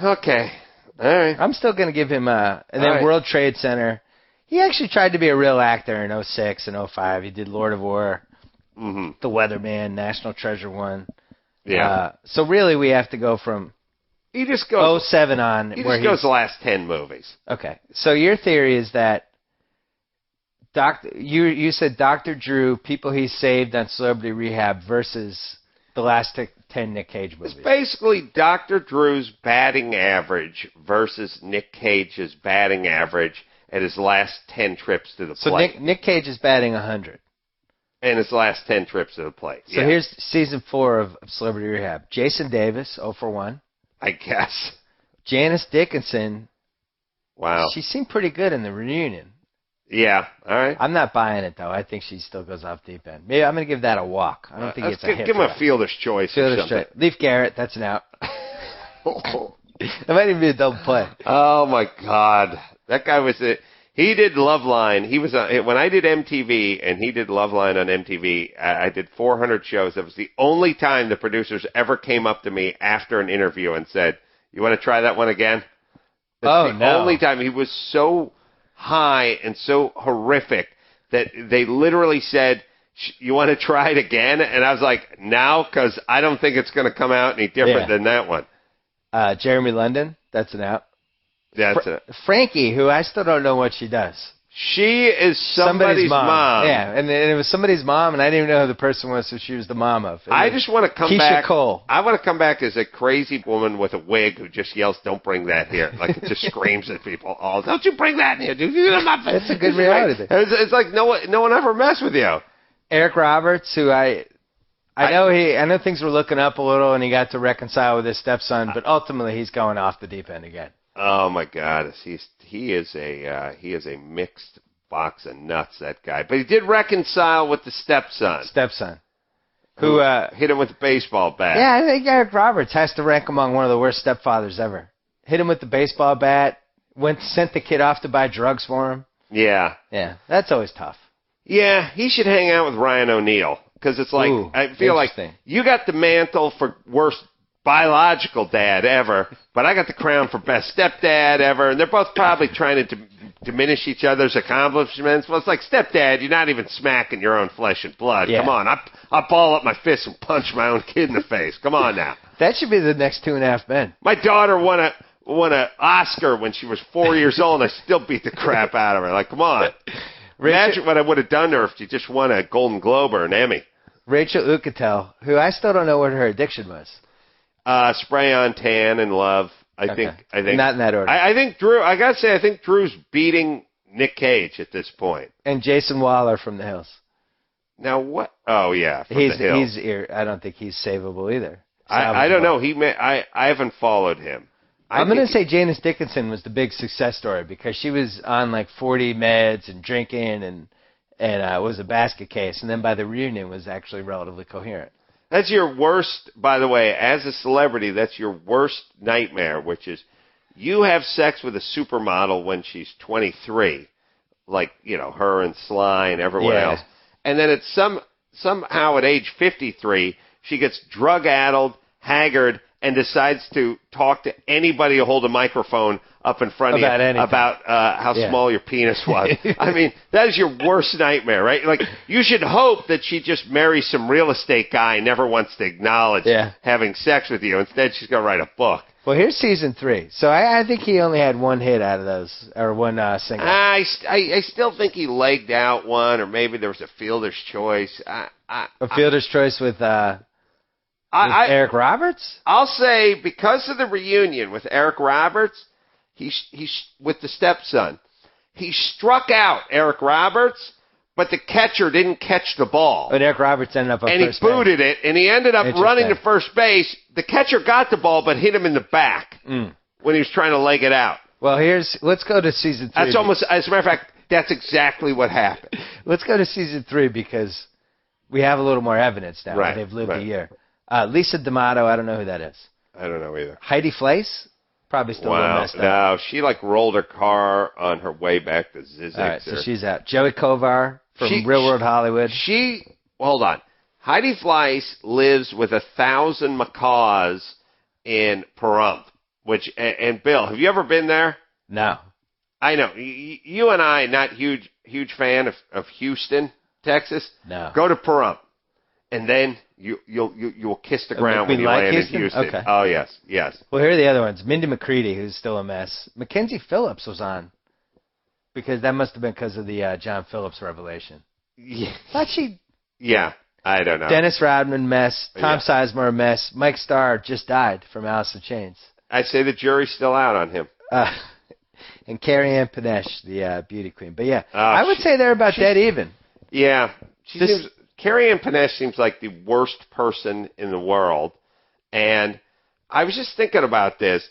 Okay, all right. I'm still going to give him and then World Trade Center. He actually tried to be a real actor in 06 and 05. He did Lord of War, The Weatherman, National Treasure 1. Yeah. So really, we have to go from He just goes 07 on. He just goes the last 10 movies. Okay. So your theory is that you said Dr. Drew, people he saved on Celebrity Rehab versus the last 10 Nic Cage movies. It's basically Dr. Drew's batting average versus Nic Cage's batting average at his last 10 trips to the plate. So Nic Cage is batting 100. And his last 10 trips to the plate. So here's season 4 of Celebrity Rehab. Jason Davis, 0 for 1. I guess. Janice Dickinson. Wow. She seemed pretty good in the reunion. Yeah, all right. I'm not buying it, though. I think she still goes off deep end. Maybe I'm going to give that a walk. I don't think it's a hit. Give him a fielder's choice or something. Leaf Garrett, that's an out. That might even be a double play. Oh, my God. That guy was he did Loveline. He was when I did MTV, and he did Loveline on MTV. I did 400 shows. That was the only time the producers ever came up to me after an interview and said, "You want to try that one again?" That's the only time. He was so high and so horrific that they literally said, "You want to try it again?" And I was like, "No, because I don't think it's going to come out any different than that one." Jeremy London, that's an out. That's it. Frankie, who I still don't know what she does. She is somebody's mom. Yeah, and it was somebody's mom, and I didn't even know who the person was, so she was the mom of. I just want to come Keisha back. Cole. I want to come back as a crazy woman with a wig who just yells, "Don't bring that here!" Like it just screams at people. "Oh, don't you bring that here, dude!" That's a good reality thing. It's like no one ever messed with you. Eric Roberts, who I know things were looking up a little, and he got to reconcile with his stepson, but ultimately he's going off the deep end again. Oh my God, he is a mixed box of nuts, that guy. But he did reconcile with the stepson, who hit him with a baseball bat. Yeah, I think Eric Roberts has to rank among one of the worst stepfathers ever. Hit him with the baseball bat, sent the kid off to buy drugs for him. Yeah, that's always tough. Yeah, he should hang out with Ryan O'Neal because it's like I feel like you got the mantle for worst biological dad ever, but I got the crown for best stepdad ever, and they're both probably trying to diminish each other's accomplishments. Well, it's like, stepdad, you're not even smacking your own flesh and blood. Yeah. Come on, I'll ball up my fist and punch my own kid in the face. Come on now. That should be the next 2.5 Men. My daughter won an Oscar when she was 4 years old, and I still beat the crap out of her. Like, come on. Imagine what I would have done to her if she just won a Golden Globe or an Emmy. Rachel Uchitel, who I still don't know what her addiction was. Spray on tan and love. I think not in that order. I think Drew. I gotta say, I think Drew's beating Nic Cage at this point. And Jason Waller from The Hills. Now what? Oh yeah, from The Hills. I don't think he's savable either. I don't know. I haven't followed him. I'm going to say Janice Dickinson was the big success story because she was on like 40 meds and drinking and was a basket case, and then by the reunion was actually relatively coherent. That's your worst, by the way, as a celebrity, that's your worst nightmare, which is you have sex with a supermodel when she's 23, like, her and Sly and everyone else. And then it's somehow at age 53, she gets drug-addled, haggard, and decides to talk to anybody who hold a microphone up in front of you about how small your penis was. I mean, that is your worst nightmare, right? Like, you should hope that she just marries some real estate guy and never wants to acknowledge having sex with you. Instead, she's going to write a book. Well, here's season 3. So I think he only had one hit out of those, or one single. I still think he legged out one, or maybe there was a fielder's choice. A fielder's choice with Eric Roberts? I'll say because of the reunion with Eric Roberts, he's with the stepson. He struck out Eric Roberts, but the catcher didn't catch the ball. And Eric Roberts ended up on and first he booted base. it, and he ended up running to first base. The catcher got the ball, but hit him in the back when he was trying to leg it out. Well, let's go to season 3. That's almost, as a matter of fact, that's exactly what happened. Let's go to season 3 because we have a little more evidence now. Right, they've lived a year. Lisa D'Amato, I don't know who that is. I don't know either. Heidi Fleiss? Probably still a little messed up. No, she rolled her car on her way back to Zizek. All right, so she's out. Joey Kovar from Real World Hollywood. Hold on. Heidi Fleiss lives with 1,000 macaws in Pahrump. And Bill, have you ever been there? No. I know. You and I, not huge fan of Houston, Texas. No. Go to Pahrump, and then you'll kiss the ground when you land in Houston. Okay. Oh yes. Well, here are the other ones. Mindy McCready, who's still a mess. Mackenzie Phillips was on, because that must have been because of the John Phillips revelation. Yeah. Thought she. Yeah, I don't know. Dennis Rodman, mess. Tom Sizemore, mess. Mike Starr just died from Alice in Chains. I say the jury's still out on him. And Carrie Ann Panesh, the beauty queen. But yeah, I would say they're about dead even. Yeah. Carrie Ann Panesh seems like the worst person in the world. And I was just thinking about this.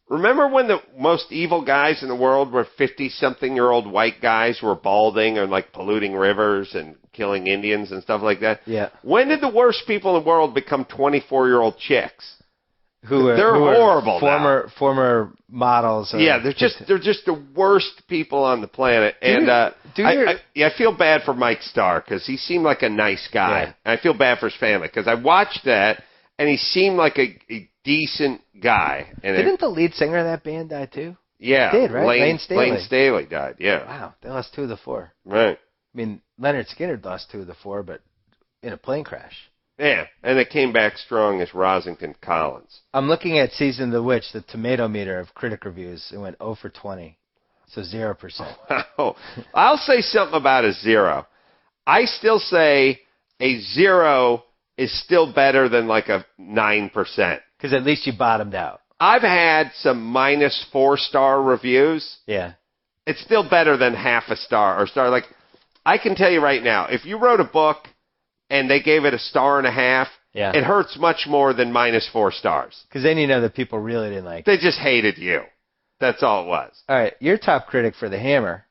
Remember when the most evil guys in the world were 50-something-year-old white guys who were balding and polluting rivers and killing Indians and stuff like that? Yeah. When did the worst people in the world become 24-year-old chicks? They're horrible now. Former models. They're just the worst people on the planet. I feel bad for Mike Starr because he seemed like a nice guy. Yeah. And I feel bad for his family because I watched that and he seemed like a decent guy. And didn't the lead singer of that band die too? Yeah, he did, right? Lane Staley. Lane Staley died. Yeah. Wow, they lost 2 of the 4. Right. I mean, Leonard Skinner lost 2 of the 4, but in a plane crash. Yeah, and it came back strong as Rosington Collins. I'm looking at Season of the Witch, the tomato meter of critic reviews. It went 0 for 20, so 0%. Wow. I'll say something about a 0. I still say a 0 is still better than a 9%. Because at least you bottomed out. I've had some -4-star reviews. Yeah. It's still better than half a star or star. I can tell you right now, if you wrote a book and they gave it 1.5 stars, it hurts much more than -4 stars. Because then you know that people really didn't like it. They just hated you. That's all it was. All right, your top critic for The Hammer,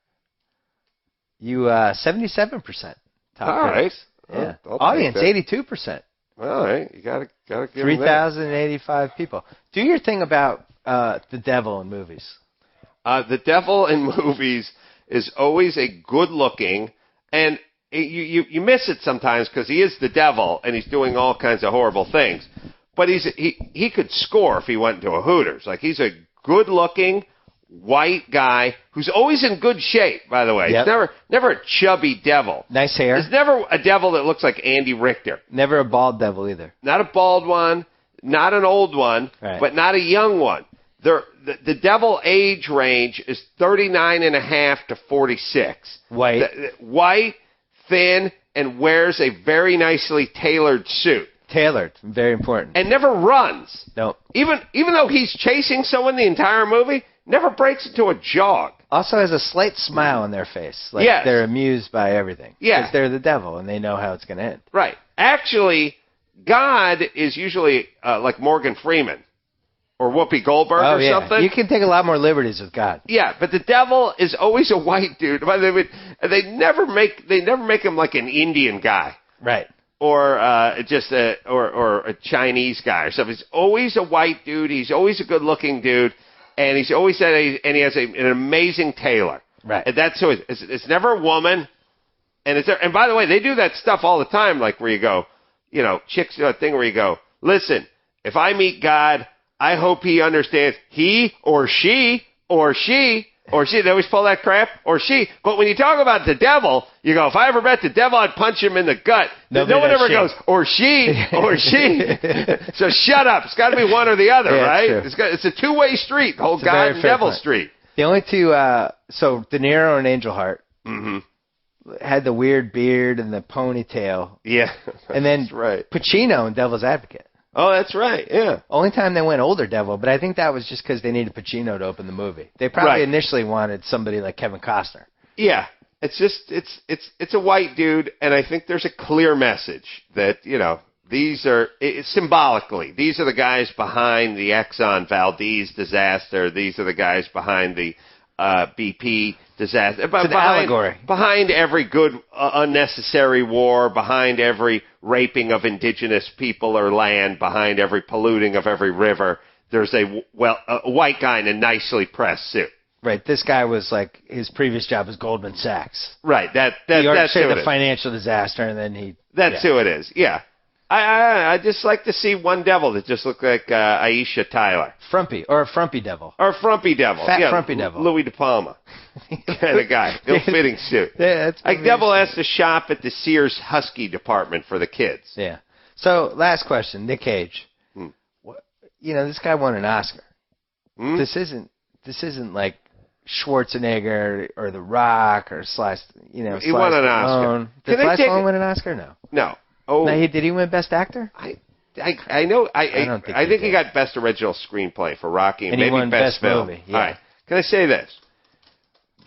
you 77% top all critics. Right. Yeah. I'll Audience, 82%. All right, you gotta give 3,085 people. Do your thing about the devil in movies. The devil in movies is always a good-looking, and you miss it sometimes because he is the devil and he's doing all kinds of horrible things. But he could score if he went into a Hooters. He's a good-looking white guy who's always in good shape. By the way, Yep. He's never a chubby devil. Nice hair. There's never a devil that looks like Andy Richter. Never a bald devil either. Not a bald one, not an old one, right. But not a young one. The devil age range is 39.5 to 46. White. White, thin, and wears a very nicely tailored suit. Tailored, very important. And never runs. No. Even though he's chasing someone the entire movie, never breaks into a jog. Also has a slight smile on their face. Like Yes. they're amused by everything. Yeah. Because they're the devil and they know how it's going to end. Right. Actually, God is usually like Morgan Freeman or Whoopi Goldberg or something. You can take a lot more liberties with God. Yeah, but the devil is always a white dude. But they never make him like an Indian guy. Right. Or just a Chinese guy or something. He's always a white dude. He's always a good-looking dude, and he's always he has an amazing tailor. Right. And that's who it's never a woman. And by the way, they do that stuff all the time, like where you go, chicks do a thing where you go, listen, if I meet God, I hope he understands he or she. They always pull that crap, or she. But when you talk about the devil, you go, if I ever met the devil, I'd punch him in the gut. No one ever goes, or she. So shut up. It's got to be one or the other, right? It's a two-way street, the whole God and devil street. The only two, so De Niro and Angel Heart had the weird beard and the ponytail. Yeah. And then right. Pacino in Devil's Advocate. Oh, that's right, yeah. Only time they went older devil, but I think that was just because they needed Pacino to open the movie. They probably initially wanted somebody like Kevin Costner. Yeah, it's just it's a white dude, and I think there's a clear message that these are symbolically these are the guys behind the Exxon Valdez disaster. These are the guys behind the BP disaster. It's an allegory. Behind every good unnecessary war, behind every raping of indigenous people or land, behind every polluting of every river, there's a white guy in a nicely pressed suit. Right. This guy was like, his previous job was Goldman Sachs. Right. He orchestrated the financial disaster, and then he... That's who it is. Yeah. I just like to see one devil that just looked like Aisha Tyler. Frumpy, or a frumpy devil. Or a frumpy devil. Fat frumpy devil. Louis De Palma kind of guy. Ill-fitting suit. Yeah, that's like devil has to shop at the Sears Husky department for the kids. Yeah. So, last question. Nic Cage. This guy won an Oscar. This isn't like Schwarzenegger or The Rock or Sly. He won an Oscar. Did Sly Stallone win an Oscar? No. No. Oh, no, did he win Best Actor? I know. I think he got Best Original Screenplay for Rocky, and maybe he won Best Film. Movie. Yeah. All right. Can I say this?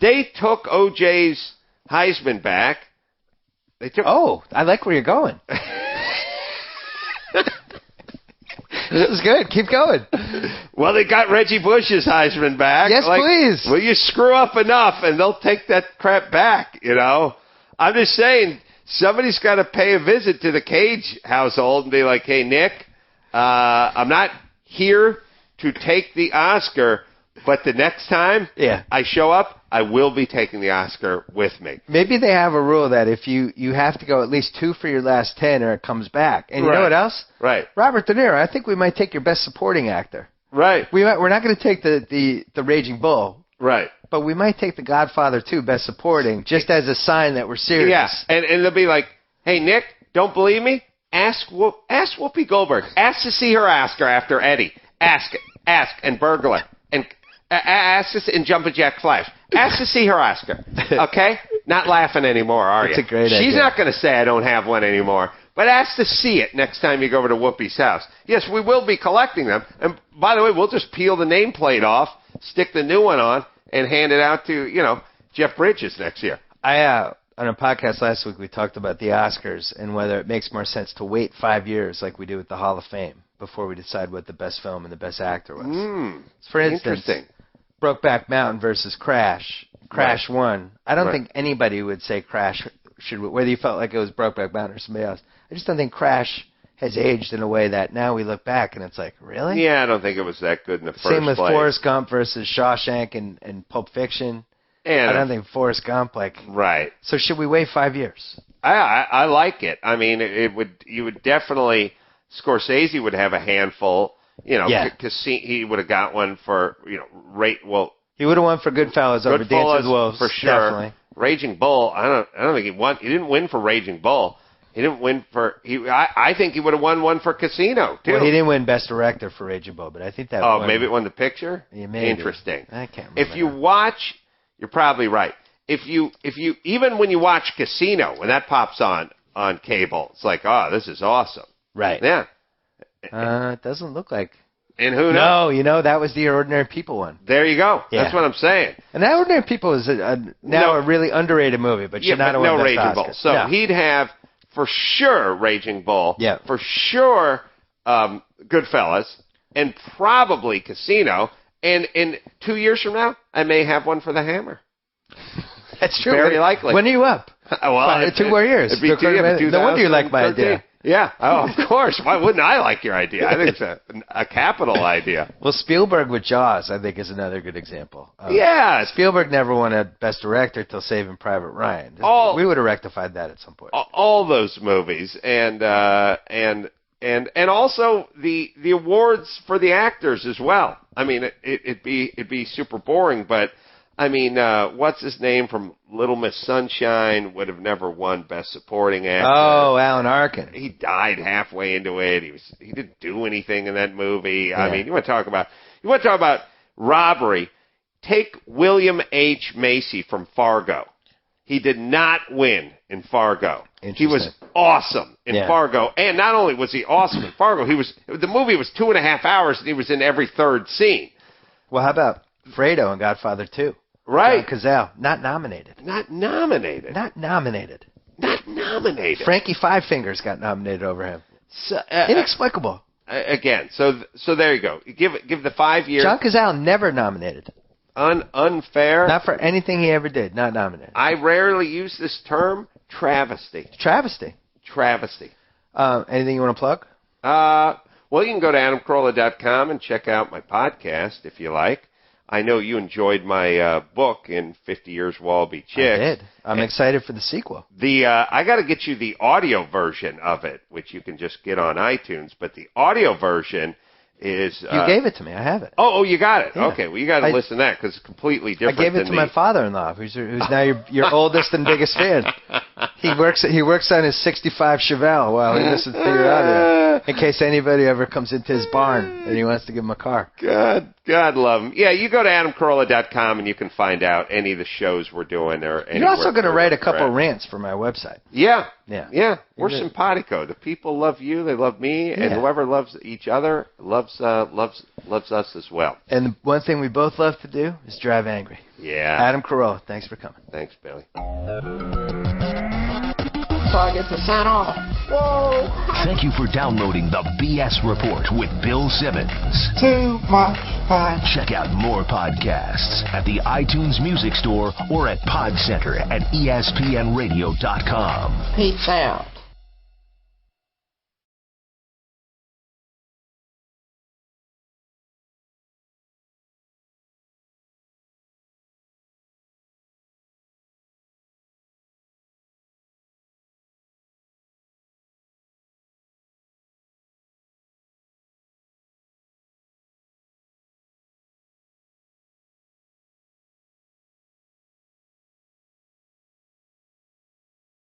They took OJ's Heisman back. I like where you're going. This is good. Keep going. Well, they got Reggie Bush's Heisman back. Yes, please. Well, you screw up enough, and they'll take that crap back. I'm just saying. Somebody's got to pay a visit to the Cage household and be like, hey, Nick, I'm not here to take the Oscar, but the next time I show up, I will be taking the Oscar with me. Maybe they have a rule that if you have to go at least 2 for your last 10 or it comes back. And you know what else? Right. Robert De Niro, I think we might take your Best Supporting Actor. Right. We're not going to take the Raging Bull. Right. But we might take The Godfather 2 Best Supporting just as a sign that we're serious. Yeah, and they'll be like, hey, Nick, don't believe me? Ask Whoopi Goldberg. Ask to see her Oscar after Eddie. Ask, and Burglar. And ask this in Jumpin' Jack Flash. Ask to see her Oscar. Okay? Not laughing anymore, are you? That's a great idea. She's not going to say I don't have one anymore. But ask to see it next time you go over to Whoopi's house. Yes, we will be collecting them. And by the way, we'll just peel the nameplate off, stick the new one on, and hand it out to, Jeff Bridges next year. On a podcast last week, we talked about the Oscars and whether it makes more sense to wait 5 years like we do with the Hall of Fame before we decide what the best film and the best actor was. For instance, Brokeback Mountain versus Crash. Crash won. I don't think anybody would say Crash should, whether you felt like it was Brokeback Mountain or somebody else. I just don't think Crash has aged in a way that now we look back and it's like, really? Yeah, I don't think it was that good in the first place. Same with Forrest Gump versus Shawshank and Pulp Fiction. And I don't think Forrest Gump, Right. So should we wait 5 years? I like it. I mean, you would definitely, Scorsese would have a handful, because he would have got one for, he would have won for Goodfellas over Dances with Wolves. For sure. Definitely. Raging Bull, I don't think he won. He didn't win for Raging Bull. He didn't win for. I think he would have won one for Casino too. Well, he didn't win Best Director for Raging Bull, but I think that. Oh, maybe it won the picture. Yeah, maybe. Interesting. I can't remember. If you watch, you're probably right. If you even when you watch Casino, when that pops on cable, it's like, oh, this is awesome. Right. Yeah. It doesn't look like. And who knows? No, you know, that was the Ordinary People one. There you go. Yeah. That's what I'm saying. And that Ordinary People is now a really underrated movie, but should not have won Raging Best Bull. Oscar. So he'd have, for sure, Raging Bull. Yeah. For sure, Goodfellas. And probably Casino. And 2 years from now, I may have one for The Hammer. That's true. Very likely. When are you up? Well, 2 more years. It'd be No wonder you like my idea. Yeah. Oh, of course. Why wouldn't I like your idea? I think it's a capital idea. Well, Spielberg with Jaws, I think, is another good example. Yeah. Spielberg never won a Best Director till Saving Private Ryan. We would have rectified that at some point. All those movies, and also the awards for the actors as well. I mean, it'd be super boring, but I mean, what's his name from Little Miss Sunshine would have never won Best Supporting Actor. Oh, Alan Arkin. He died halfway into it. He didn't do anything in that movie. Yeah. I mean, you want to talk about robbery? Take William H. Macy from Fargo. He did not win in Fargo. He was awesome in Fargo, and not only was he awesome in Fargo, the movie was 2.5 hours, and he was in every third scene. Well, how about Fredo in Godfather 2? Right. John Cazale, not nominated. Frankie Five Fingers got nominated over him. So, inexplicable. Again, so there you go. Give the 5 years. John Cazale never nominated. Unfair. Not for anything he ever did. Not nominated. I rarely use this term. Travesty. Anything you want to plug? Well, you can go to adamcarolla.com and check out my podcast if you like. I know you enjoyed my book in 50 Years Wallaby Chicks. I did. I'm excited for the sequel. I got to get you the audio version of it, which you can just get on iTunes. But the audio version is... you gave it to me. I have it. Oh, you got it. Yeah. Okay, well, you got to listen to that because it's completely different. I gave it to my father-in-law, who's now your oldest and biggest fan. He works on his 65 Chevelle while he listens to your audio, in case anybody ever comes into his barn and he wants to give him a car. God love him. Yeah, you go to adamcarolla.com and you can find out any of the shows we're doing. You're also going to write a couple rants for my website. Yeah. We're simpatico. The people love you, they love me, and whoever loves each other loves us as well. And the one thing we both love to do is drive angry. Yeah. Adam Carolla, thanks for coming. Thanks, Billy. So I get to sign off. Whoa! Thank you for downloading the BS Report with Bill Simmons. Too much fun. Check out more podcasts at the iTunes Music Store or at Pod Center at ESPNradio.com. Peace out.